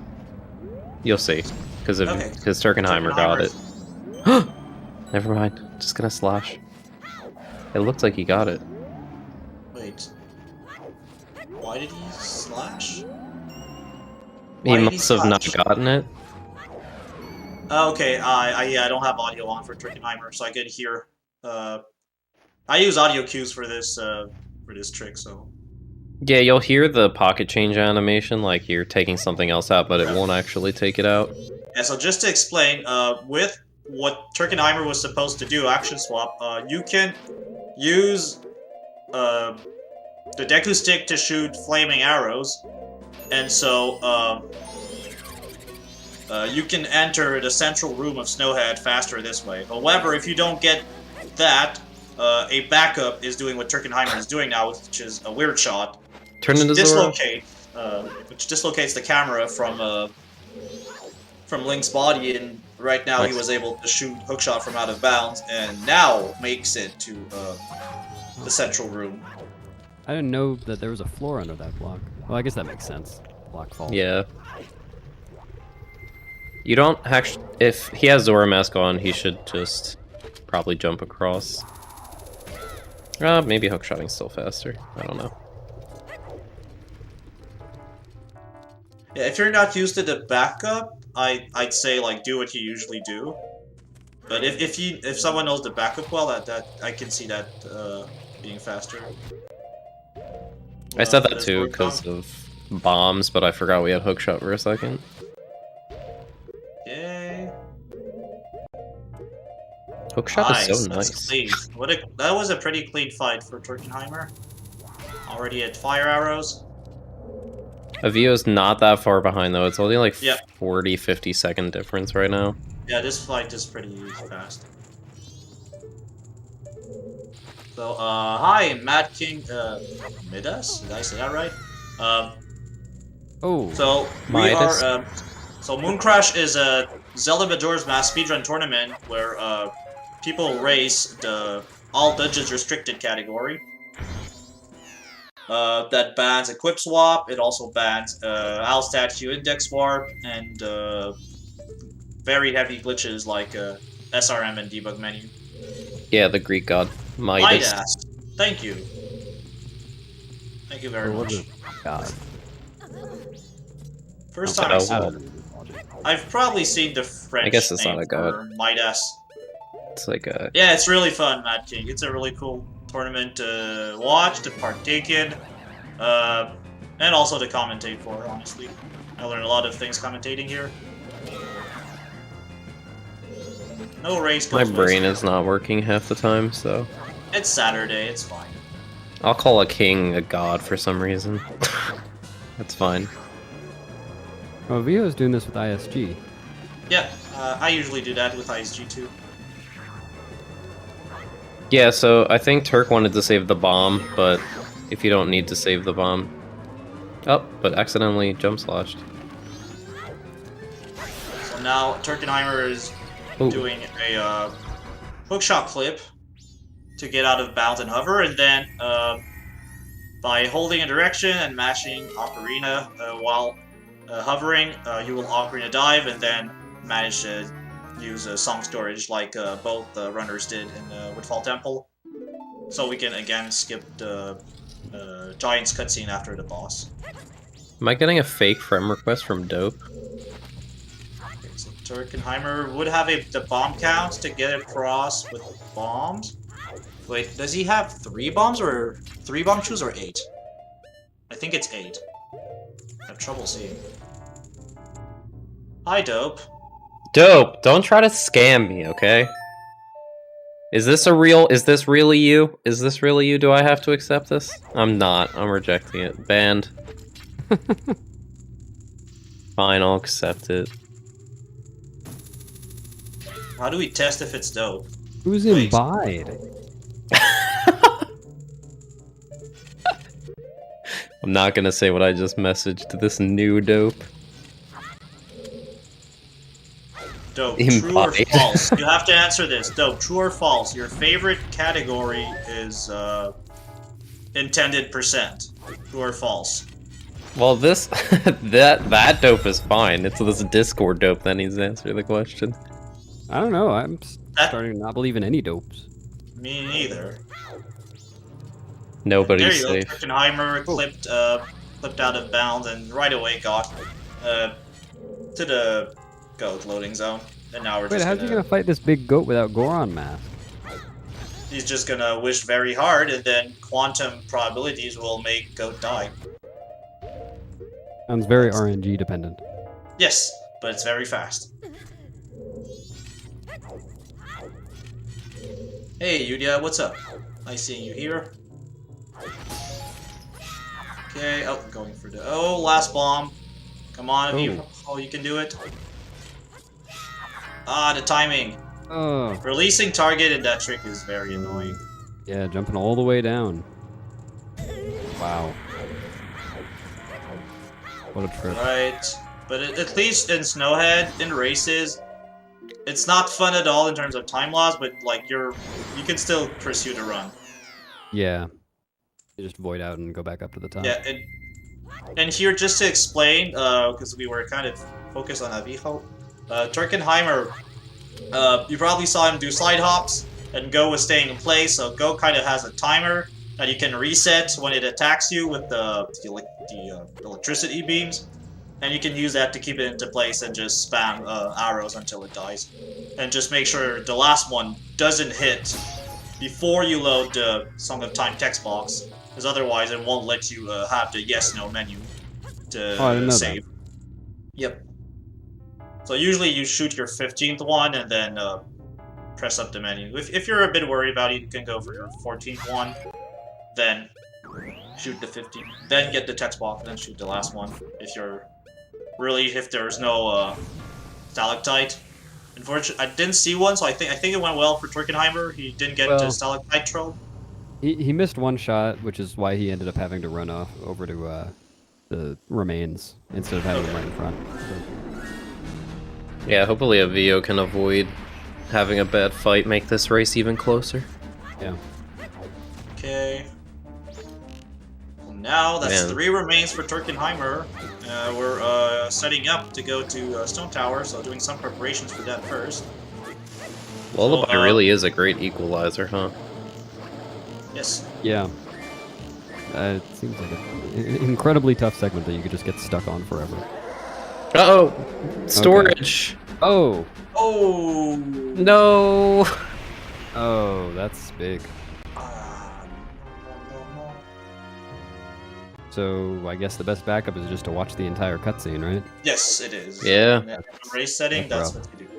You'll see, because Turkenheimer got it. Never mind, just gonna slash. It looks like he got it. Wait. Why did he slash? He Why did must have not slash? gotten it. Okay, yeah, I don't have audio on for Turkenheimer, so I can hear. I use audio cues for this trick, so. Yeah, you'll hear the pocket change animation, like you're taking something else out, but it won't actually take it out. Yeah, so just to explain, with what Turkenheimer was supposed to do, action swap, you can use the Deku stick to shoot flaming arrows, and so you can enter the central room of Snowhead faster this way. However, if you don't get that, a backup is doing what Turkenheimer is doing now, which is a weird shot, Turn into Zora. which dislocates the camera from Link's body, and right now he was able to shoot hookshot from out of bounds, and now makes it to the central room. I didn't know that there was a floor under that block. Well, I guess that makes sense. Block fall. Yeah. You don't actually... If he has Zora Mask on, he should just probably jump across. Maybe hookshotting's still faster. I don't know. Yeah, if you're not used to the backup, I'd say like do what you usually do. But if someone knows the backup well, that I can see that being faster. I said that there's too more because of bombs, but I forgot we had hookshot for a second. Yay! Hookshot is so That's nice. clean. That was a pretty clean fight for Turkenheimer. Already at fire arrows. Avijo's not that far behind though. It's only like Yeah. 40-50 second difference right now. Yeah, this fight is pretty fast. So, hi, Mad King, Midas? Did I say that right? Oh. So, we Midas? are, so MoonCrash is a Zelda Majora's Mask speedrun tournament where, people race the all dungeons restricted category. that bans equip swap. It also bans owl statue index warp and very heavy glitches like SRM and debug menu. Yeah, the Greek god Midas. Midas. Thank you. Thank you very much. God. First Okay, time I well, saw it. I've probably seen the French guess it's name not a god. for Midas. It's like a Yeah, it's really fun, Mad King. It's a really cool tournament to watch, to partake in, and also to commentate for, honestly. I learned a lot of things commentating here. No race my goes brain wasted. is not working half the time, so It's Saturday, it's fine. I'll call a king a god for some reason. That's fine. Oh, Avijo's doing this with ISG. Yeah, I usually do that with ISG too. Yeah, so I think Turk wanted to save the bomb, but if you don't need to save the bomb... Oh, but accidentally jump sloshed. So now Turkenheimer is Ooh. doing a hookshot clip to get out of bounds and hover, and then by holding a direction and mashing Ocarina while hovering, you will Ocarina dive and then manage to use song storage like both runners did in Woodfall Temple. So we can again skip the Giant's cutscene after the boss. Am I getting a fake friend request from Dope? Okay, so Turkenheimer would have the bomb count to get across with bombs. Wait, does he have 3 bombs or 3 bomb shoes or 8? I think it's 8. I have trouble seeing. Hi, Dope. Dope, don't try to scam me, okay? Is this really you? Is this really you? Do I have to accept this? I'm not. I'm rejecting it. Banned. Fine, I'll accept it. How do we test if it's Dope? Who's Wait. Imbied? I'm not gonna say what I just messaged to this new Dope. Dope, Imbied. true or false? You have to answer this. Dope, true or false? Your favorite category is intended percent. True or false? Well, this that Dope is fine. It's this Discord Dope that needs to answer the question. I don't know. I'm starting to not believe in any dopes. Me neither. Nobody's There you safe. go. Turkenheimer clipped out of bounds and right away got to the goat loading zone. And now we're Wait, just how's he gonna fight this big goat without Goron mask? He's just gonna wish very hard, and then quantum probabilities will make goat die. Sounds very RNG dependent. Yes, but it's very fast. Hey, Yudia, what's up? Nice seeing you here. Okay, oh, going for the... Oh, last bomb. Come on, Avijo. Oh, you can do it. Ah, the timing. Oh, Releasing target in that trick is very annoying. yeah, jumping all the way down. Wow. What a trip. Right. But at least in Snowhead, in races, it's not fun at all in terms of time loss, but like you can still pursue the run. Yeah. You just void out and go back up to the top. Yeah, and here just to explain, because we were kind of focused on Avijo, Turkenheimer, you probably saw him do slide hops, and Go was staying in place, so Go kind of has a timer that you can reset when it attacks you with the electricity beams, and you can use that to keep it into place and just spam arrows until it dies. And just make sure the last one doesn't hit before you load the Song of Time text box, because otherwise it won't let you have the yes/no menu to Oh, I didn't know save. that. Yep. So usually you shoot your 15th one and then press up the menu. If you're a bit worried about it, you can go for your 14th one, then shoot the 15th, then get the text box, then shoot the last one. If there's no stalactite. Unfortunately, I didn't see one, so I think it went well for Turkenheimer. He didn't get to stalactite troll. He missed one shot, which is why he ended up having to run off over to the remains instead of having him right in front. Yeah, hopefully Avijo can avoid having a bad fight, make this race even closer. Yeah. Okay. Well, now that's Man. 3 remains for Turkenheimer. We're setting up to go to Stone Tower, so doing some preparations for that first. Lullaby So, really is a great equalizer, huh? Yes. Yeah. It seems like an incredibly tough segment that you could just get stuck on forever. Uh-oh! Storage! Oh! Oh! No! Oh, that's big. So I guess the best backup is just to watch the entire cutscene, right? Yes, it is. Yeah. In the race setting, That's that's what you do.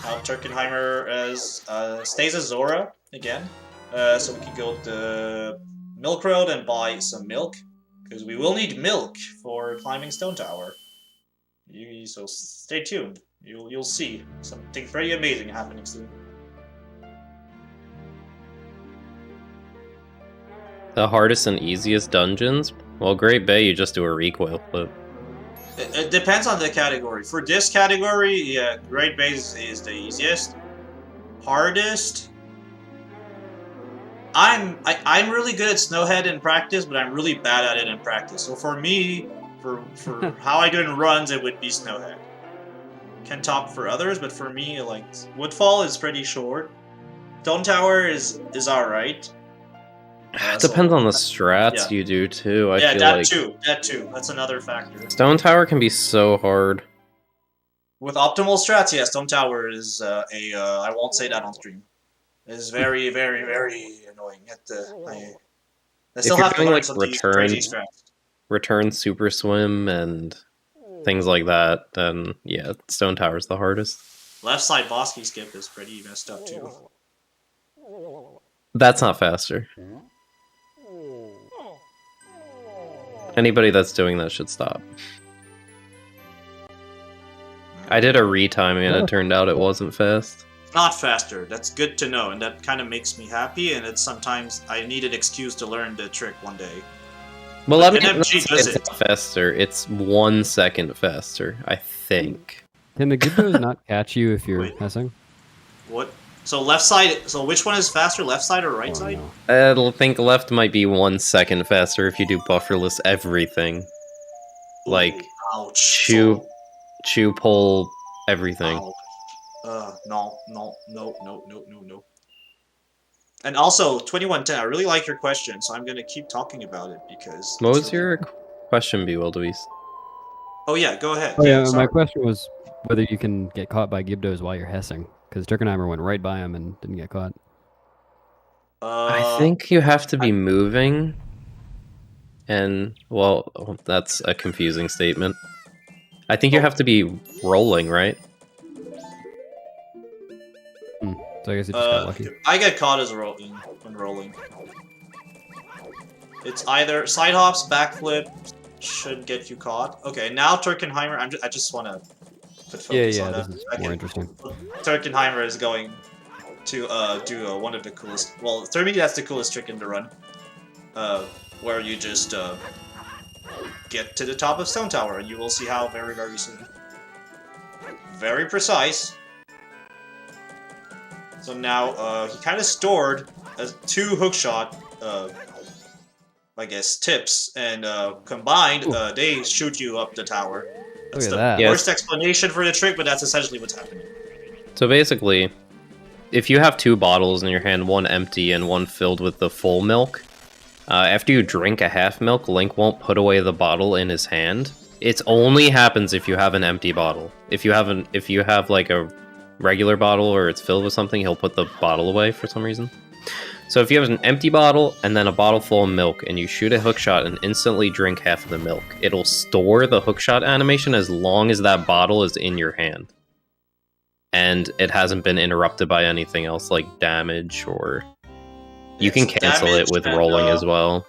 Now Turkenheimer stays as Zora again, so we can go to Milk Road and buy some milk, because we will need milk for climbing Stone Tower. So stay tuned. You'll see something very amazing happening soon. The hardest and easiest dungeons? Well, Great Bay, you just do a recoil flip. It depends on the category. For this category, yeah, Great Base is the easiest. Hardest. I'm really good at Snowhead in practice, but I'm really bad at it in practice. So for me, for how I do in runs, it would be Snowhead. Can talk for others, but for me, like Woodfall is pretty short. Stone Tower is alright. It depends on the strats you do too. I feel like that too. That's another factor. Stone Tower can be so hard. With optimal strats, yeah, Stone Tower is I won't say that on stream. It's very, very, very annoying. I still have to learn some of these crazy strats. Return Super Swim and things like that, then yeah, Stone Tower's the hardest. Left side boss key skip is pretty messed up too. That's not faster. Anybody that's doing that should stop. I did a retiming and it turned out it wasn't fast. Not faster. That's good to know, and that kind of makes me happy. And it's sometimes I need an excuse to learn the trick one day. Well, Like, let me. NMG does It's not faster. It's 1 second faster, I think. Can the Gibdos not catch you if you're Wait. hessing? What? So left side. So which one is faster, left side or right side? No. I think left might be 1 second faster if you do bufferless everything. Like Ouch. chew, pull, everything. Ouch. No. And also, 2110, I really like your question, so I'm gonna keep talking about it because. What was your question, Bewildebeest? Oh yeah, go ahead. Oh yeah, sorry. my question was whether you can get caught by Gibdos while you're hessing, because Turkenheimer went right by him and didn't get caught. I think you have to be moving, and well, that's a confusing statement. I think you have to be rolling, right? So I guess it just got lucky. I get caught as when rolling. It's either side hops, backflip should get you caught. Okay, now Turkenheimer. I just want to put focus on that. This is more interesting. Turkenheimer is going to do one of the coolest. Well, to me, that's the coolest trick in the run, where you just get to the top of Stone Tower, and you will see how very, very soon. Very precise. So now he kind of stored 2 hookshot, I guess, tips, and combined, they shoot you up the tower. That's Look at the that. worst explanation for the trick, but that's essentially what's happening. So basically, if you have 2 bottles in your hand, one empty and one filled with the full milk, after you drink a half milk, Link won't put away the bottle in his hand. It only happens if you have an empty bottle. If you have like a regular bottle or it's filled with something, he'll put the bottle away for some reason. So if you have an empty bottle and then a bottle full of milk and you shoot a hookshot and instantly drink half of the milk, it'll store the hookshot animation as long as that bottle is in your hand. And it hasn't been interrupted by anything else like damage or... You can cancel it with rolling as well.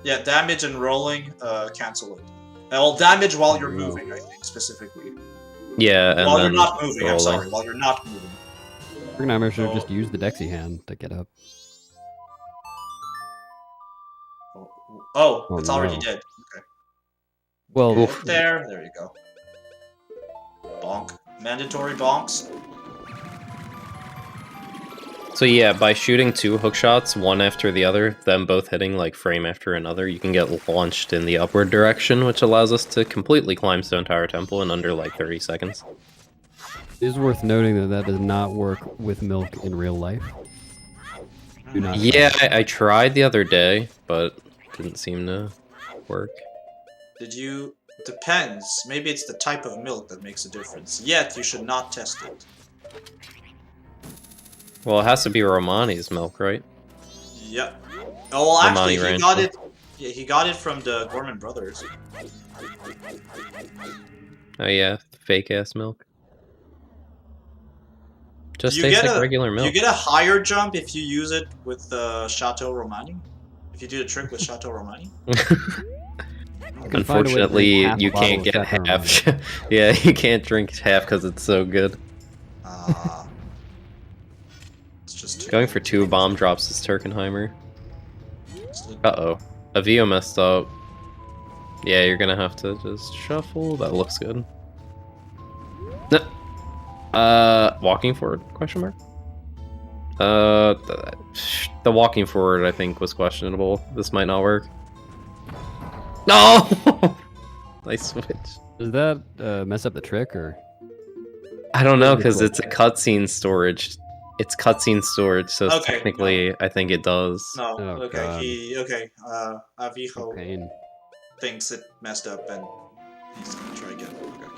Yeah, damage and rolling, cancel it. Well, damage while you're moving, I think, specifically. Yeah, and while then you're not moving, rolling. I'm sorry, while you're not moving. Turkenheimer should have just used the Dexy hand to get up. Oh, Oh, it's already no. dead. Okay. Well, Get there you go. Bonk. Mandatory bonks. So yeah, by shooting 2 hook shots, one after the other, them both hitting like frame after another, you can get launched in the upward direction, which allows us to completely climb Stone Tower Temple in under like 30 seconds. It is worth noting that that does not work with milk in real life. Do not Yeah, try it. I tried the other day, but didn't seem to work. Did you... Depends. Maybe it's the type of milk that makes a difference. Yet, you should not test it. Well, it has to be Romani's milk, right? Yep. Oh, well, actually, Romani he got Ranch it... Yeah, he got it from the Gorman brothers. Oh yeah, fake-ass milk. Just You tastes get like a- regular You milk. get a higher jump if you use it with Chateau Romani? If you do the trick with Chateau Romani? can find a way to Unfortunately, drink half a you bottle can't of get Chateau half. Yeah, you can't drink half because it's so good. Ah. It's just Going for 2 bomb drops is Turkenheimer. too... Uh-oh. Avijo messed up. Yeah, you're gonna have to just shuffle. That looks good. Walking forward? Question mark? The walking forward, I think, was questionable. This might not work. No! Nice switch. Does that mess up the trick, or? I don't know, Maybe because it's it's a cutscene storage. It's cutscene storage, so Okay, technically, I think it does. No, Oh, okay, God. Avijo Pain. thinks it messed up and he's gonna try again. Okay.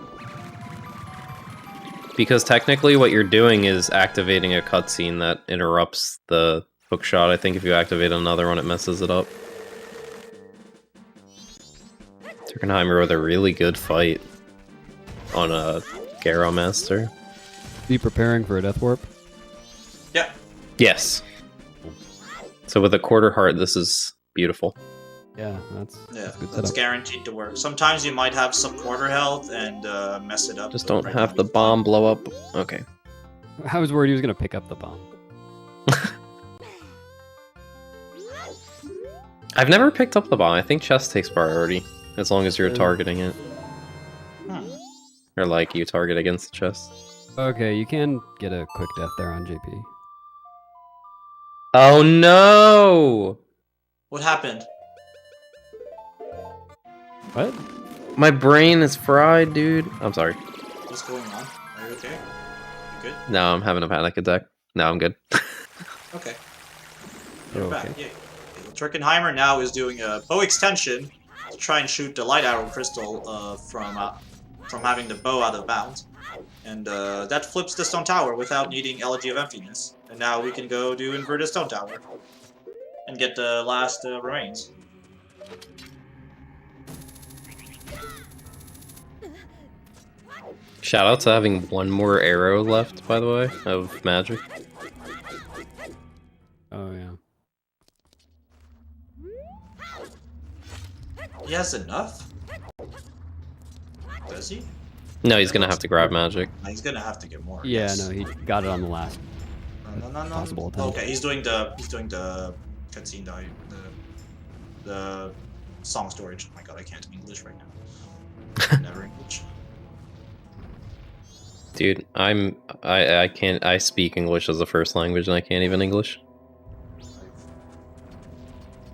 Because technically what you're doing is activating a cutscene that interrupts the hook shot. I think if you activate another one, it messes it up. Turkenheimer with a really good fight on a Garo Master. Be preparing for a death warp. Yeah. Yes. So with a quarter heart, this is beautiful. Yeah, that's Yeah, that's good that's setup. guaranteed to work. Sometimes you might have some quarter health and mess it up. Just but don't right have now the it's bomb blow up. Okay. I was worried he was gonna pick up the bomb. I've never picked up the bomb. I think chest takes priority, as long as you're Uh, targeting it. fine. Or like you target against the chest. Okay, you can get a quick death there on JP. Oh no! What happened? What? My brain is fried, dude. I'm sorry. What's going on? Are you okay? You good? No, I'm having a panic attack. No, I'm good. Okay. You're We're okay. back. Yay. Turkenheimer now is doing a bow extension to try and shoot the light arrow crystal from having the bow out of bounds. And that flips the stone tower without needing Elegy of Emptiness. And now we can go do inverted stone tower and get the last remains. Shout out to having one more arrow left, by the way, of magic. Oh yeah. He has enough? Does he? No, he's gonna have to grab magic. He's gonna have to get more. Yeah, yes. no, he got it on the last. No. Possible attempt. Okay, he's doing the cutscene die, the song storage. Oh my god, I can't English right now. Never English. Dude, I can't. I speak English as a first language, and I can't even English.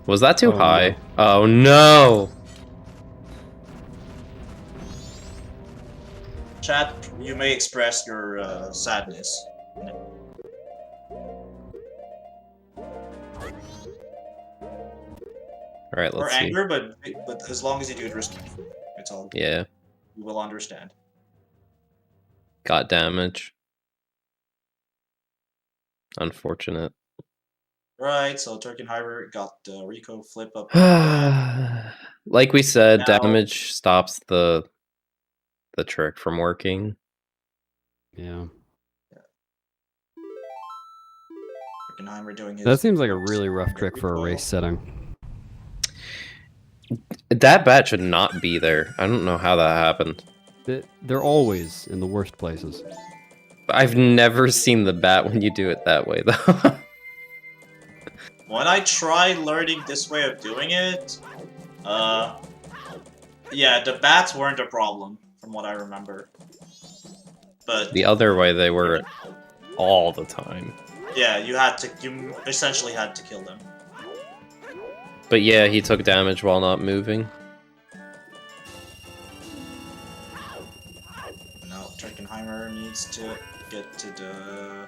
Was that too Oh, high? no. Oh no! Chat, you may express your sadness. All right, Or let's see. anger, but as long as you do it respectfully, it's all good. Yeah, You will understand. got damage. Unfortunate. Right, so Turkenheimer got Rico flip up. Like we said, Now- damage stops the trick from working. Yeah. Turkenheimer doing his. That seems like a really rough trick for a race setting. That bat should not be there. I don't know how that happened. They're always in the worst places. I've never seen the bat when you do it that way, though. When I tried learning this way of doing it, yeah, the bats weren't a problem, from what I remember. But The other way, they were all the time. Yeah, you essentially had to kill them. But yeah, he took damage while not moving. Now Turkenheimer needs to get to the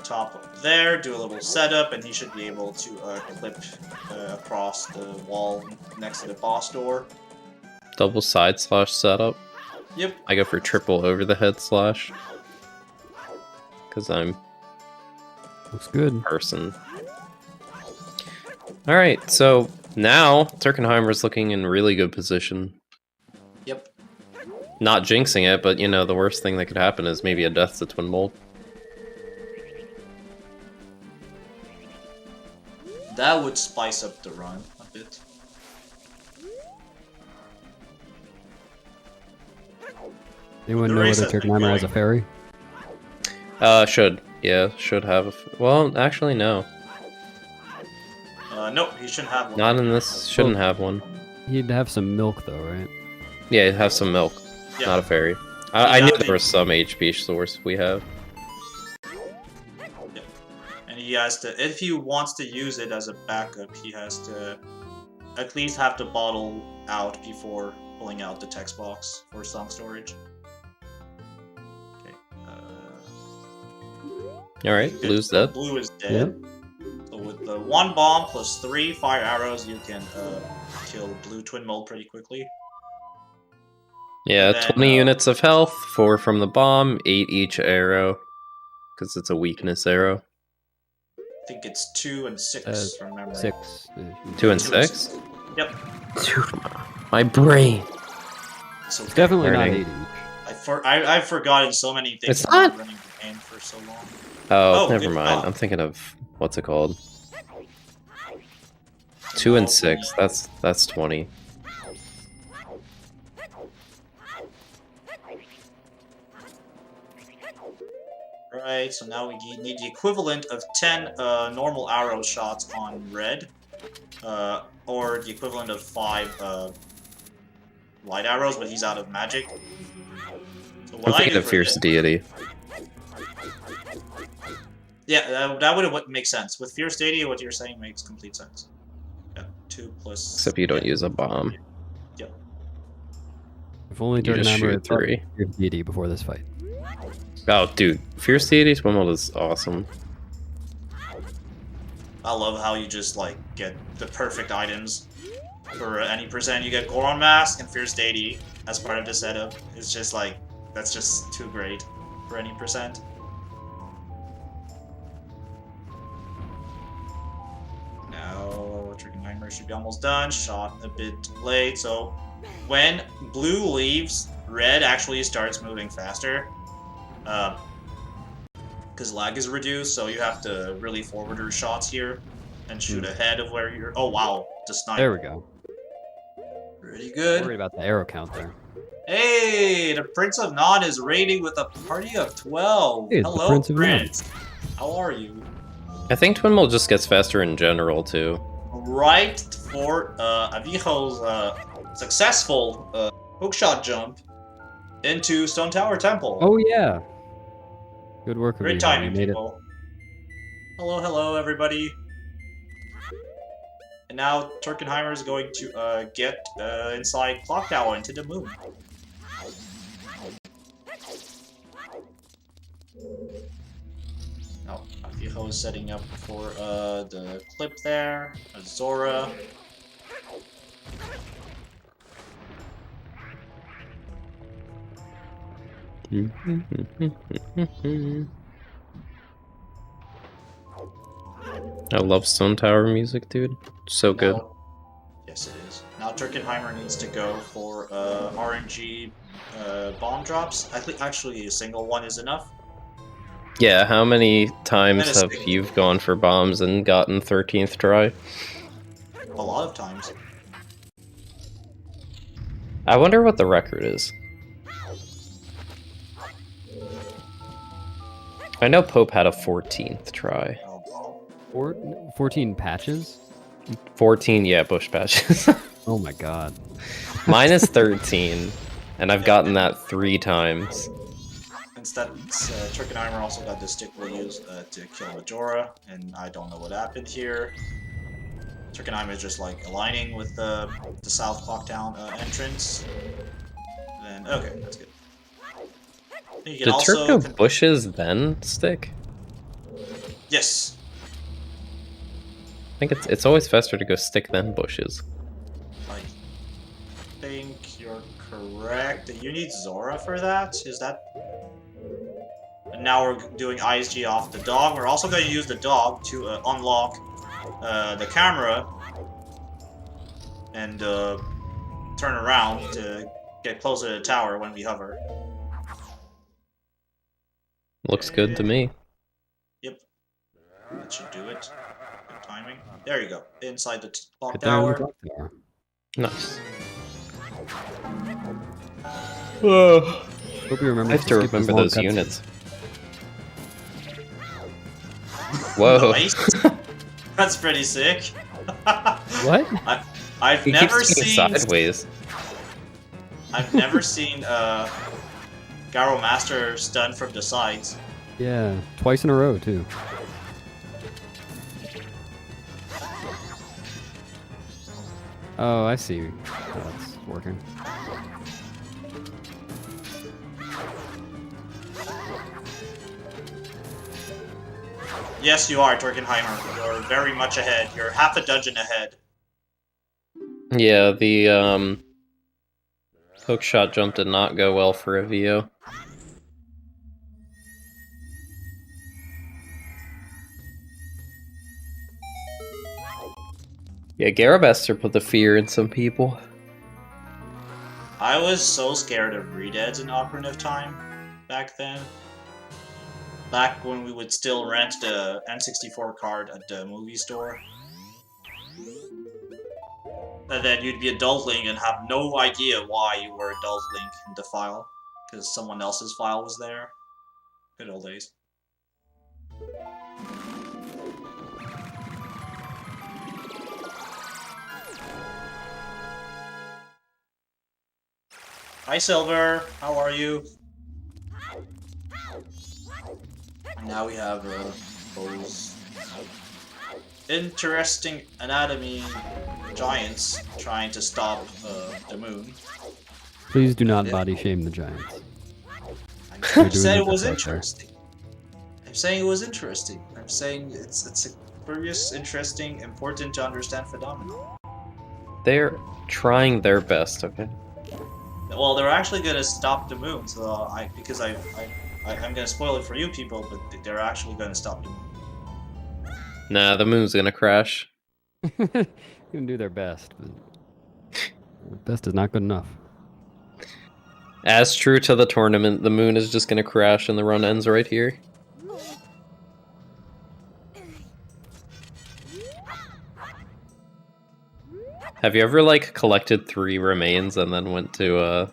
top up there, do a little setup, and he should be able to clip across the wall next to the boss door. Double side slash setup. Yep. I go for triple over the head slash. Because I'm Looks good. person. Alright, so now Turkenheimer's looking in really good position. Yep. Not jinxing it, but you know, the worst thing that could happen is maybe a death to Twin Mold. That would spice up the run a bit. Anyone The know race whether has been Turkenheimer has a going. fairy? Should. Yeah, should have. Well, actually, no. Nope, he shouldn't have one. Not in this. Shouldn't have one. He'd have some milk though, right? Yeah, have some milk. Yeah. Not a fairy. I knew have there was some HP source we have. Yep. And he has to, if he wants to use it as a backup, he has to at least have to bottle out before pulling out the text box for song storage. Okay. Alright, Good. blue's dead. Blue is dead. So with the 1 bomb plus 3 fire arrows, you can kill blue twin mold pretty quickly. Yeah, And then, 20 units of health, 4 from the bomb, 8 each arrow. Because it's a weakness arrow. I think it's 2 and 6 from memory. 6. 2 and 2 and 6? Yep. Dude, my brain. So It's definitely not Burning. 8 each. I've forgotten so many things. It's from not- running the game for so long. Oh, Oh, never good mind. call. I'm thinking of what's it called? 2 and 6. That's 20. Right, so now we need the equivalent of 10 normal arrow shots on red, or the equivalent of 5 light arrows, but he's out of magic. So I'm what I thinking do of for Fierce this- Deity. Yeah, that would make sense. With Fierce Deity, what you're saying makes complete sense. Yeah, 2 plus... Except you don't use a bomb. Yep. If only You just Turkenheimer shoot had thought 3. of deity before this fight. Oh, dude. Fierce Deity's Wimble is awesome. I love how you just, like, get the perfect items. For any percent, you get Goron Mask and Fierce Deity as part of the setup. It's just, like, that's just too great for any percent. Now, Turkenheimer should be almost done. Shot a bit late, so when blue leaves, red actually starts moving faster. Because lag is reduced, so you have to really forward your shots here and shoot ahead of where you're. Oh wow, the sniper. There we go. Pretty good. Worried about the arrow count there. Hey, the Prince of Nod is raiding with a party of 12. Hey, it's the Hello, Prince of Nod. Prince. How are you? I think Twin Mold just gets faster in general, too. Right for Avijo's successful hookshot jump into Stone Tower Temple. Oh yeah. Good work, Great Avijo. timing, You made it. people. Hello, hello, everybody. And now Turkenheimer is going to get inside Clock Tower into the moon. Now, Avijo is setting up for the clip there. Zora. I love Stone Tower music, dude. So good. Now- yes, it is. Now Turkenheimer needs to go for RNG bomb drops. I think actually a single one is enough. Yeah, how many times That is have big. you gone for bombs and gotten 13th try? A lot of times. I wonder what the record is. I know Pope had a 14th try. 14 patches? 14, yeah, bush patches. Oh my god. Mine is 13, and I've gotten that 3 times. since that Turkenheimer also got this stick we'll use to kill Majora, and I don't know what happened here. Turkenheimer is just like aligning with the South Clock Town entrance. Then okay, that's good. You can Did also Turco bushes then stick? Yes. I think it's always faster to go stick than bushes. I think you're correct. You need Zora for that? Is that... And now we're doing ISG off the dog. We're also going to use the dog to unlock the camera and turn around to get closer to the tower when we hover. Looks good to me. Yep. That should do it. Good timing. There you go. Inside the clock Get there on the tower. clock tower. Nice. Hope you remember I have to skip this remember long those cutscene. units. Whoa. Nice. That's pretty sick. What? I've He never keeps seen... going sideways. I've never seen Garo Master stun from the sides. Yeah, twice in a row too. Oh, I see how that's working. Yes, you are, Turkenheimer. You're very much ahead. You're half a dungeon ahead. Yeah, the hook shot jump did not go well for Avijo. Yeah, Garabaster put the fear in some people. I was so scared of redeads in Ocarina of Time back then. Back when we would still rent the N64 card at the movie store. And then you'd be Adult Link and have no idea why you were Adult Link in the file. Because someone else's file was there. Good old days. Hi Silver, how are you? Now we have those interesting anatomy giants trying to stop the moon. Please do not body shame the giants. I said it your was best out there. interesting. I'm saying it was interesting. I'm saying it's a curious, interesting, important to understand phenomenon. They're trying their best, okay? Well, they're actually gonna stop the moon, so I'm gonna spoil it for you people, but they're actually gonna stop the moon. Nah, the moon's gonna crash. You can do their best, but best is not good enough. As true to the tournament, the moon is just gonna crash and the run ends right here. Have you ever, like, collected 3 remains and then went to,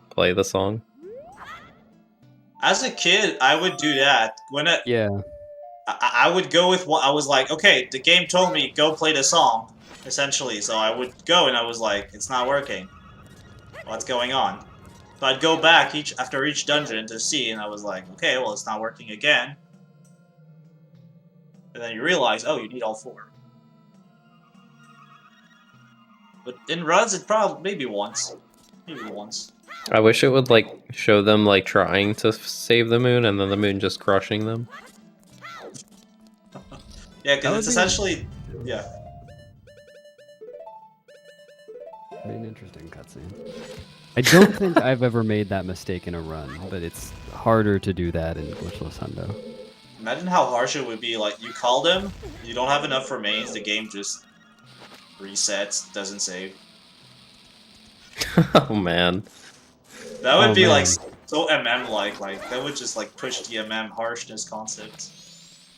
play the song? As a kid, I would do that. Yeah. I would go with what I was like, okay, the game told me go play the song, essentially. So I would go and I was like, it's not working. What's going on? So I'd go back after each dungeon to see, and I was like, okay, well, it's not working again. And then you realize, oh, you need all 4. But in runs, it probably maybe once. Maybe once. I wish it would, like, show them, like, trying to save the moon and then the moon just crushing them. Yeah, That because would it's be- essentially... Yeah. Be an interesting cutscene. I don't think I've ever made that mistake in a run, but it's harder to do that in Glitchless Hundo. Imagine how harsh it would be, like, you call them, you don't have enough remains, the game just resets, doesn't save. Oh, man. That would Oh, be, like, man. so MM-like, that would just, like, push the MM harshness concept.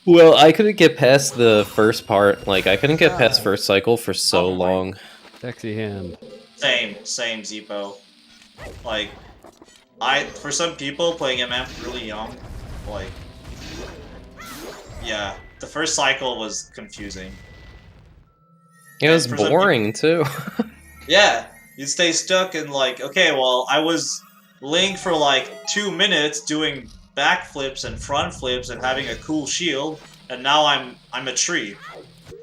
Well, I couldn't get past the first part. Like, I couldn't get past first cycle for so long. Sexy hand. Same, Zippo. Like, for some people, playing MM really young, like, yeah, the first cycle was confusing. It was For some boring, too. Yeah, you'd stay stuck in, like, okay, well, I was Link for like 2 minutes doing backflips and front flips and having a cool shield, and now I'm a tree.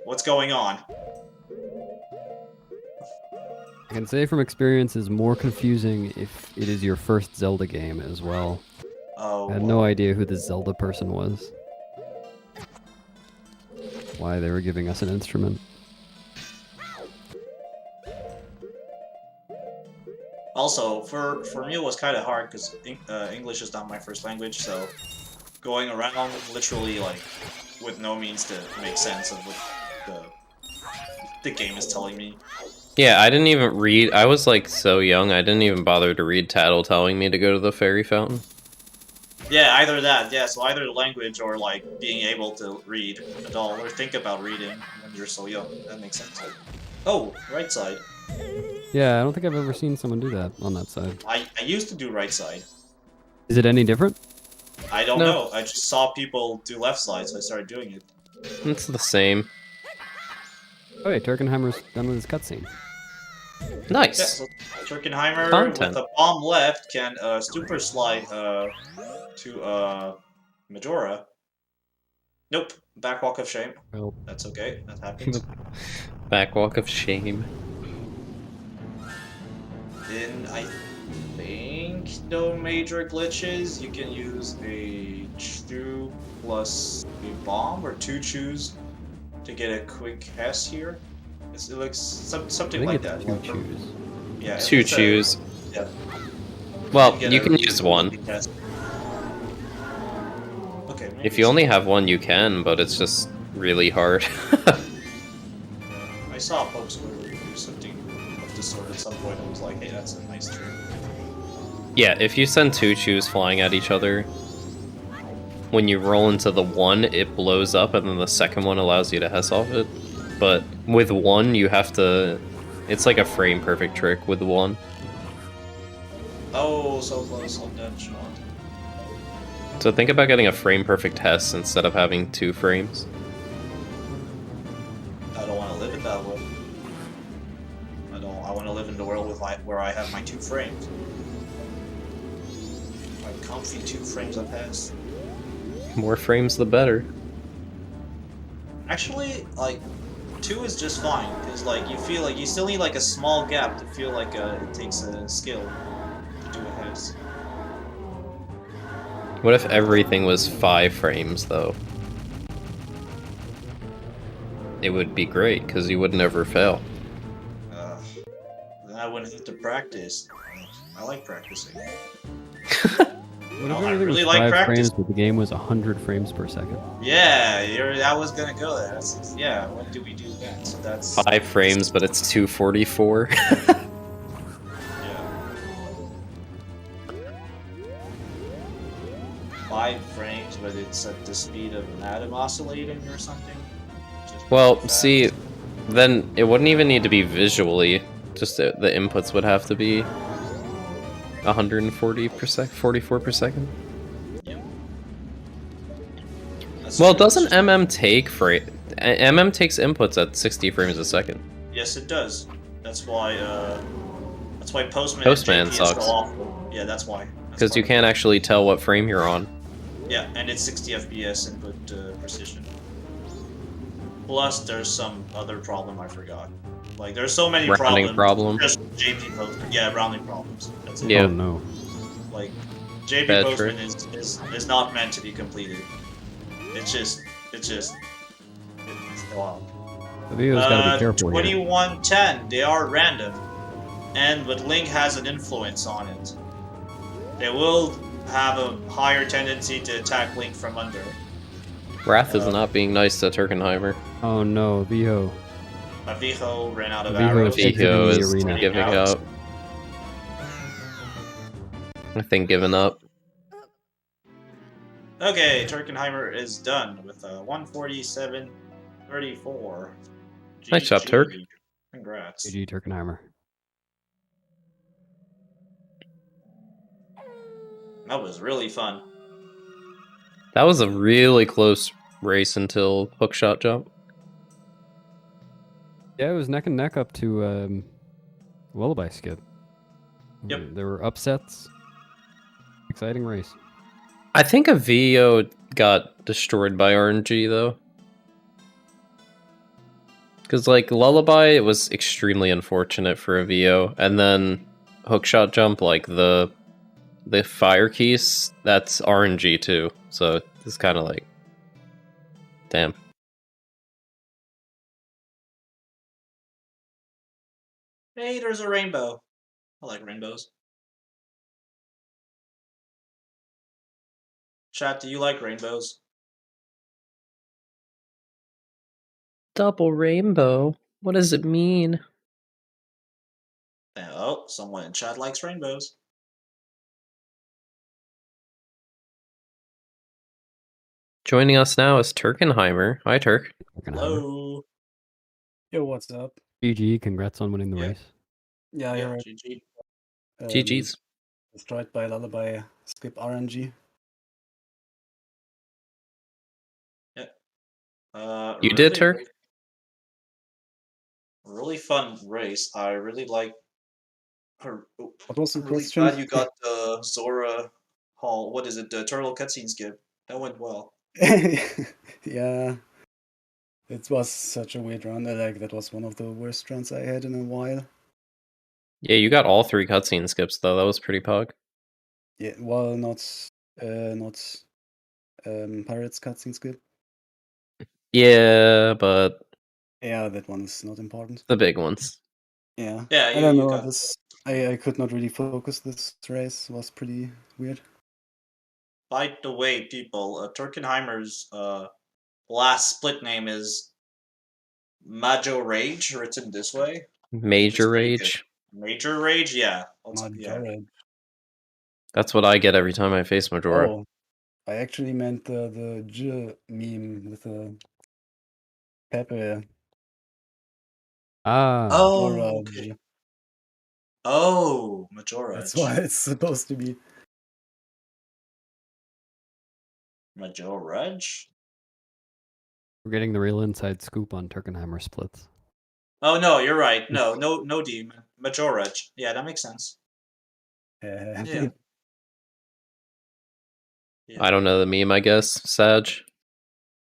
What's going on? I can say from experience is more confusing if it is your first Zelda game as well. Oh, I had no idea who the Zelda person was. Why they were giving us an instrument. Also, for me it was kind of hard because English is not my first language, so going around literally like with no means to make sense of what the game is telling me. Yeah, I didn't even read. I was like so young, I didn't even bother to read Tattle telling me to go to the fairy fountain. Yeah, either that, yeah, so either language or like being able to read at all, or think about reading when you're so young. That makes sense. Oh, right side. Yeah, I don't think I've ever seen someone do that on that side. I used to do right side. Is it any different? I don't No. know. I just saw people do left side, so I started doing it. It's the same. Oh wait, Turkenheimer's done with his cutscene. Yeah, Nice. so Turkenheimer Content. with a bomb left can super slide to Majora. Nope, backwalk of shame. Well, That's okay. That happens. Backwalk of shame. Then I think no major glitches. You can use a chew plus a bomb or 2 chews to get a quick Hess here. It looks I something think like it's that. two Like, choose. yeah, Two it's a- choose. Yeah. Well, get you a can use one. quick Hess. Okay. Maybe If you it's- only have one, you can, but it's just really hard. I saw a post where we do something of this sort at some point. I was like, hey, that's a nice trick. Yeah, if you send 2 chews flying at each other, when you roll into the one, it blows up, and then the second one allows you to Hess off it. But with one, you have to... It's like a frame perfect trick with one. Oh, so close on that shot. So think about getting a frame perfect Hess instead of having 2 frames. I don't want to live it that way. I want to live in the world with where I have my 2 frames. My comfy 2 frames of Hess. More frames, the better. Actually, like, 2 is just fine, because, like, you feel like you still need, like, a small gap to feel like it takes a skill to do a Hess. What if everything was 5 frames, though? It would be great, because you would never fail. Then I wouldn't have to practice. I like practicing. What if I everything really was like 5 practice. frames, but the game was 100 frames per second? Yeah, I was gonna go there. Yeah, when do we do that? So that's 5 frames, but it's 244. Yeah. 5 frames, but it's at the speed of an atom oscillating or something. Just Well, really fast. see, then it wouldn't even need to be visually. Just the inputs would have to be 140 per sec, 44 per second. Yeah. That's Well, true. doesn't MM take MM takes inputs at 60 frames a second? Yes, it does. That's why Postman Postman and JP is so sucks. awful. Yeah, that's why. Because you can't actually tell what frame you're on. Yeah, and it's 60 FPS input precision. Plus, there's some other problem I forgot. Like, there's so many Rounding problems. problem. Just JP Postman. Yeah, rounding problems. That's it. Yeah. Oh no. Like, JP Bad Postman trick. is not meant to be completed. It's wow. Avijo's gotta be careful here. 2110, they are random. But Link has an influence on it. They will have a higher tendency to attack Link from under. Wrath is not being nice to Turkenheimer. Oh no, Avijo. Avijo ran out of Avijo arrows. is exiting Vigo the is arena. giving up. I think giving up. Okay, Turkenheimer is done with a 147.34. Nice job, GG. Turk. Congrats. GG Turkenheimer. That was really fun. That was a really close race until hookshot jump. Yeah, it was neck and neck up to Lullaby Skip. Yep. There were upsets. Exciting race. I think Avijo got destroyed by RNG though. Because like Lullaby, it was extremely unfortunate for Avijo, and then Hookshot Jump, like the fire keys, that's RNG too. So it's kind of like, damn. Hey, there's a rainbow. I like rainbows. Chat, do you like rainbows? Double rainbow? What does it mean? Oh, someone in chat likes rainbows. Joining us now is Turkenheimer. Hi, Turk. Hello. Yo, what's up? GG, congrats on winning the Yeah. race. Yeah, Yeah, you're right. GG. GG's. Destroyed by Lullaby, skip RNG. You did, Turk? Really fun race. I really like her. What was the I'm really question? glad you got the Zora Hall. What is it? The turtle cutscene skip. That went well. Yeah. It was such a weird run. That was one of the worst runs I had in a while. Yeah, you got all 3 cutscene skips though. That was pretty pog. Yeah, well, not Pirates cutscene skip. Yeah, but Yeah, that one is not important. the big ones. Yeah. Yeah, I don't you know. got I could not really focus. This race was pretty weird. By the way, people, Turkenheimer's last split name is Majo Rage, written this way. It's Major pretty good. rage. Major Rage, yeah. Yeah. Majora. That's what I get every time I face Majora. Oh, I actually meant the J meme with the Pepe. Ah, Oh, Majora okay. J. Oh, Majora. That's what it's supposed to be. Majora? we're getting the real inside scoop on Turkenheimer splits. Oh no, you're right. No D. Majora. Yeah, that makes sense. Yeah. Yeah. Yeah. I don't know the meme, I guess. Sag.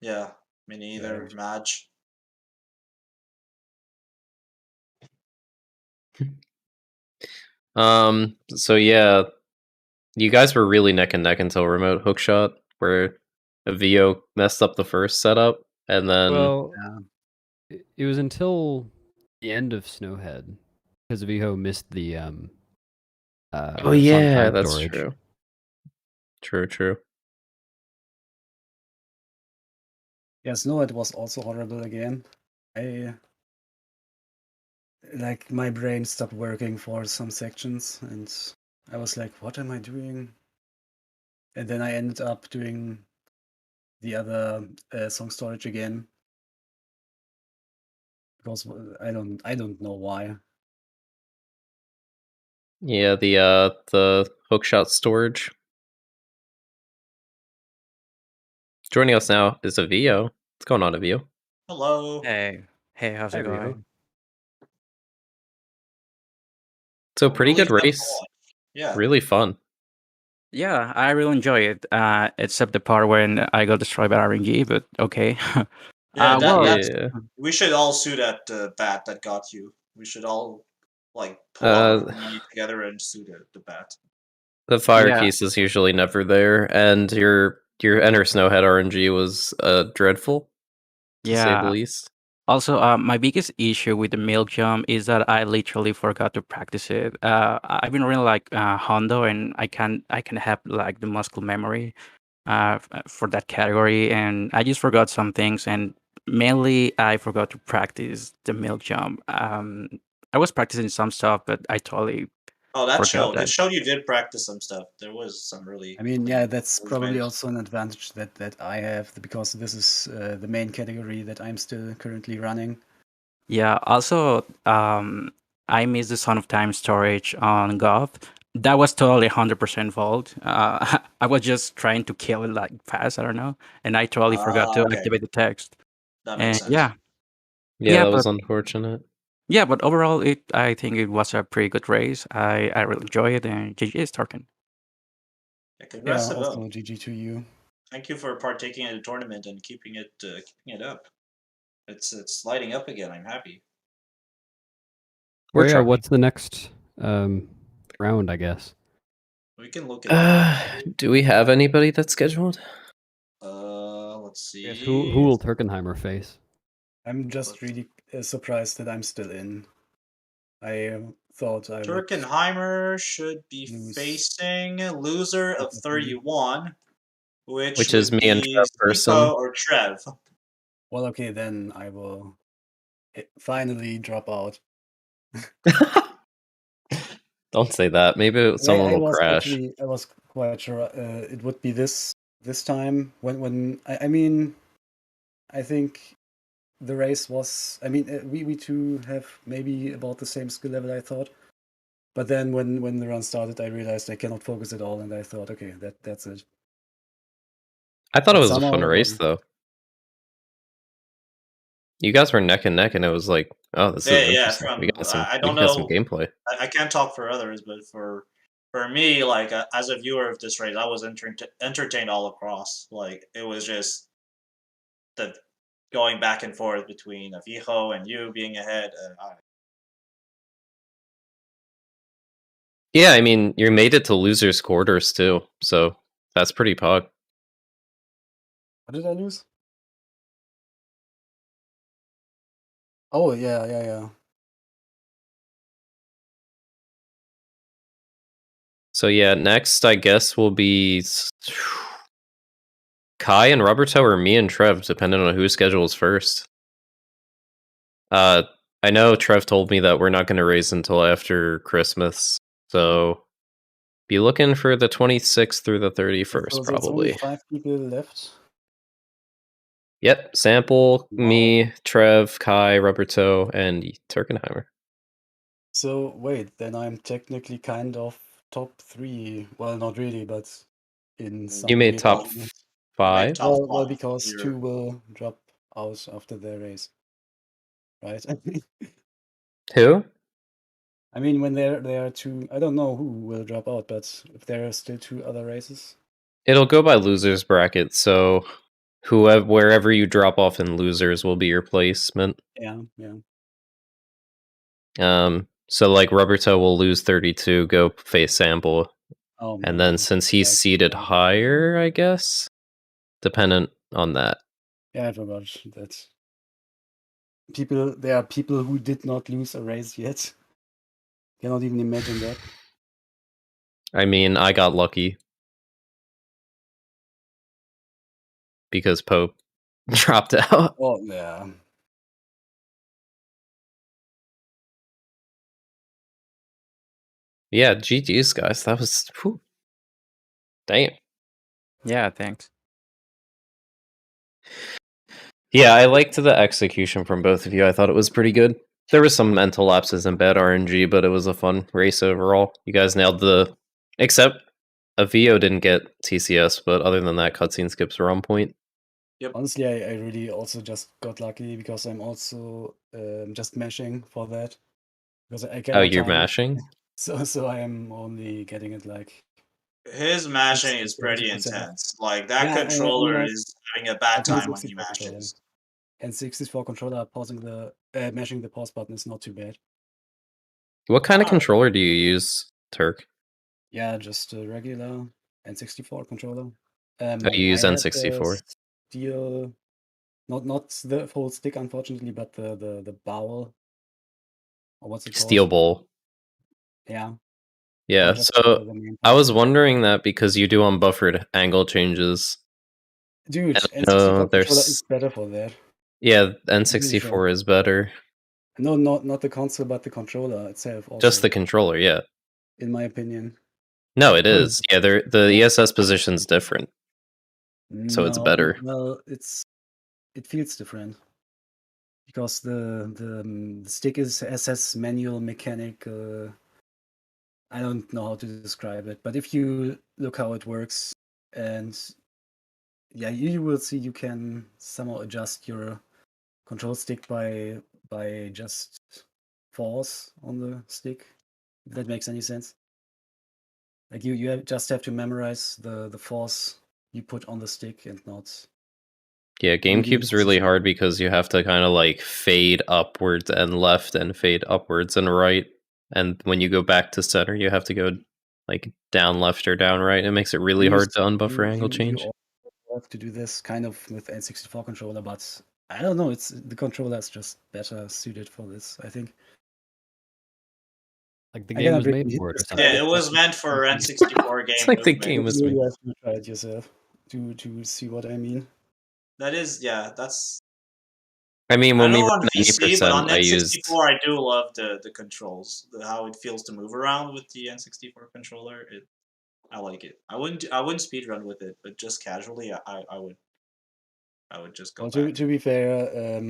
Yeah, me neither. Madge. So yeah, you guys were really neck and neck until remote hookshot, where Avijo messed up the first setup, and then Well, Yeah. it was until the end of Snowhead because Avijo missed the oh yeah, sun-timed that's storage. true. True. Yes, no, it was also horrible again. My brain stopped working for some sections, and I was like, "What am I doing?" And then I ended up doing the other song storage again because I don't know why. Yeah, the hookshot storage. Joining us now is Avijo. What's going on, Avijo? Hello. Hey, how's Hi, it going? Riho. So pretty Really good fun to race. watch. Yeah. Really fun. Yeah, I really enjoy it. Except the part when I got destroyed by RNG, but okay. Yeah, that's Yeah. we should all sue that bat that got you. We should all like pull our money together and sue the bat. The fire Yeah. keys is usually never there, and your Enter Snowhead RNG was dreadful, to say the Yeah. least. Also, my biggest issue with the milk jump is that I literally forgot to practice it. I've been really like Hondo, and I can have like the muscle memory for that category, and I just forgot some things, and mainly I forgot to practice the milk jump. I was practicing some stuff, but I totally Oh, that forgot showed. that. It showed you did practice some stuff. There was some really. I mean, yeah, that's probably movement. also an advantage that I have because this is the main category that I'm still currently running. Yeah. Also, I missed the Son of Time storage on Goth. That was totally 100% fault. I was just trying to kill it like fast. I don't know, and I totally forgot to Okay. activate the text. That makes And sense. yeah, Yeah, that but was unfortunate. yeah, but overall, I think it was a pretty good race. I really enjoy it, and GG is Tarkin. Yeah, Yeah, congrats to also both. GG to you. Thank you for partaking in the tournament and keeping it up. It's lighting up again. I'm happy. Well, We're yeah, trying. what's the next round, I guess? We can look at that. Do we have anybody that's scheduled? Let's I guess see. who will Turkenheimer face? I'm just really surprised that I'm still in. I thought I would Turkenheimer should be lose. facing loser of 31, Which is would me and be Trev person. Zico or Trev. Well, okay, then I will finally drop out. Don't say that. Maybe someone will crash. I was quite sure it would be this time. When I mean, I think the race was. I mean, we two have maybe about the same skill level, I thought. But then when the run started, I realized I cannot focus at all, and I thought, okay, that's it. I thought But it was a somehow fun it race, wasn't. though. You guys were neck and neck, and it was like, oh, this is Yeah, interesting. We got some. I We don't got some know. gameplay. I can't talk for others, but for me, like as a viewer of this race, I was entertained all across. Like it was just the going back and forth between Avijo and you being ahead. Yeah, I mean, you made it to losers quarters too, so that's pretty pog. What did I lose? Oh yeah. So yeah, next I guess will be Kai and Roberto, or me and Trev, depending on who schedules first. I know Trev told me that we're not going to race until after Christmas, so be looking for the 26th through the 31st, So it's only probably. 5 people left. Yep, Sample, Wow. me, Trev, Kai, Roberto, and Turkenheimer. So wait, then I'm technically kind of top 3. Well, not really, but in some You made weird top way. 5? top Well, five. because You're- 2 will drop out after their race, right? Who? I mean, when there are 2, I don't know who will drop out, but if there are still 2 other races, It'll go by losers bracket, so wherever you drop off in losers will be your placement. yeah. So like Roberto will lose 32, go face Sample, Oh, and yeah. then since he's Right, seated right. higher, I guess, dependent on that. Yeah, I forgot that. There are people who did not lose a race yet. Cannot even imagine that. I mean, I got lucky because Pope dropped out. Oh, yeah. Yeah, GG's guys. That was whew. Damn. Yeah, thanks. Yeah, I liked the execution from both of you. I thought it was pretty good. There was some mental lapses and bad RNG, but it was a fun race overall. You guys nailed except Avijo didn't get TCS, but other than that, cutscene skips were on point. Honestly, I really also just got lucky because I'm also just mashing for that. Because I cannot Oh, you're time it. mashing? So I am only getting it like His mashing is pretty 70%. intense. Like that Yeah, controller like, is having a bad like time when he 64 controller. mashes. And 64 controller pausing the mashing the pause button is not too bad. What kind of Alright. controller do you use, Turk? Yeah, just a regular N64 controller. Oh, you use I had N64. steel, not the full stick, unfortunately, but the bowl. Or what's it called? Steel bowl. Yeah. Yeah, just so the main I part. was wondering that because you do unbuffered angle changes. Dude, And, N64 controller there's is better for that. yeah, Really sure. N64 is better. No, not the console, but the controller itself also. Just the controller, yeah. In my opinion. No, it is. Yeah, the ESS position's different. So it's better. Well, it feels different. Because the stick has manual mechanic. I don't know how to describe it, but if you look how it works, and yeah, you will see you can somehow adjust your control stick by just force on the stick. If that makes any sense. Like you just have to memorize the force you put on the stick and not. Yeah, GameCube's really hard because you have to kind of like fade upwards and left and fade upwards and right. And when you go back to center, you have to go like down left or down right. It makes it really hard to unbuffer angle change. You have to do this kind of with N64 controller, but I don't know. It's the controller is just better suited for this, I think. Like the game was made for it or something. Yeah, it was meant for N64 game. It's like the movement. game was You made. have to try it yourself to see what I mean. That is, yeah, that's. I mean, I when we know were on PC, but on I N64, used. I do love the controls, how it feels to move around with the N64 controller. I like it. I wouldn't speedrun with it, but just casually, I would just go Well, back. to be fair,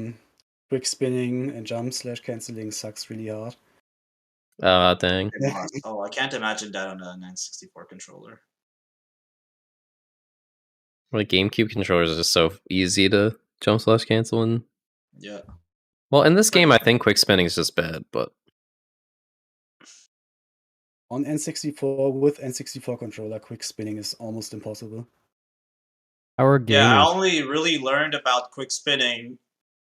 quick spinning and jump / canceling sucks really hard. Dang. Oh, I can't imagine that on an N64 controller. Like GameCube controllers are just so easy to jump / cancel and. Yeah. Well, in this game, I think quick spinning is just bad, but. On N64 with N64 controller, quick spinning is almost impossible. Our game. Yeah, I only really learned about quick spinning,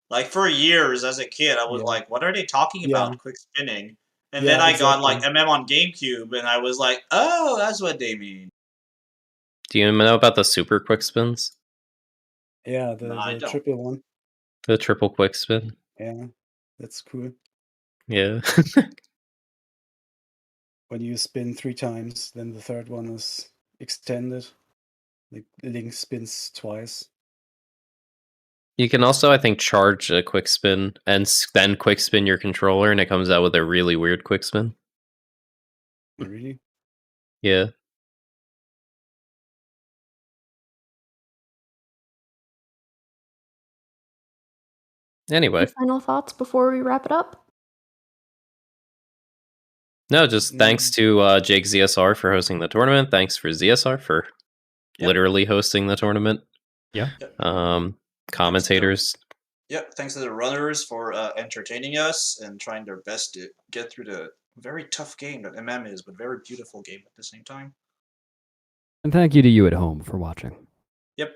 like for years as a kid. I was like, "What are they talking about? Quick spinning?" And then I got like MM on GameCube, and I was like, "Oh, that's what they mean." Do you know about the super quick spins? Yeah, the triple one. The triple quick spin. Yeah, that's cool. Yeah. When you spin 3 times, then the third one is extended. Like Link spins twice. You can also, I think, charge a quick spin and then quick spin your controller, and it comes out with a really weird quick spin. Really? Yeah. Anyway. Any final thoughts before we wrap it up? No, just thanks to Jake ZSR for hosting the tournament. Thanks for ZSR for literally hosting the tournament. Yeah. Commentators. Thanks to the runners for entertaining us and trying their best to get through the very tough game that MM is, but very beautiful game at the same time. And thank you to you at home for watching. Yep.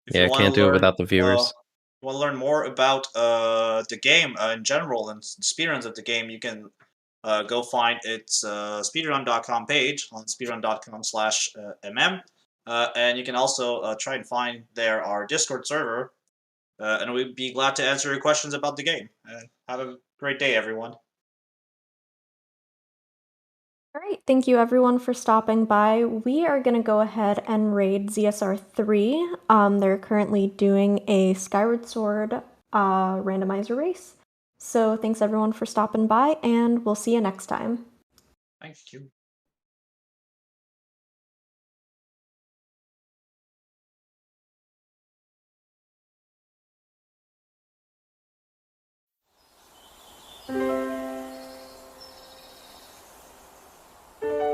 If I can't do it without the viewers. Want to learn more about the game in general and speedruns of the game, you can go find its speedrun.com page on speedrun.com/mm. And you can also try and find there our Discord server. And we'd be glad to answer your questions about the game. Have a great day, everyone. All right, thank you everyone for stopping by. We are going to go ahead and raid ZSR 3. They're currently doing a Skyward Sword randomizer race. So thanks everyone for stopping by, and we'll see you next time. Thank you.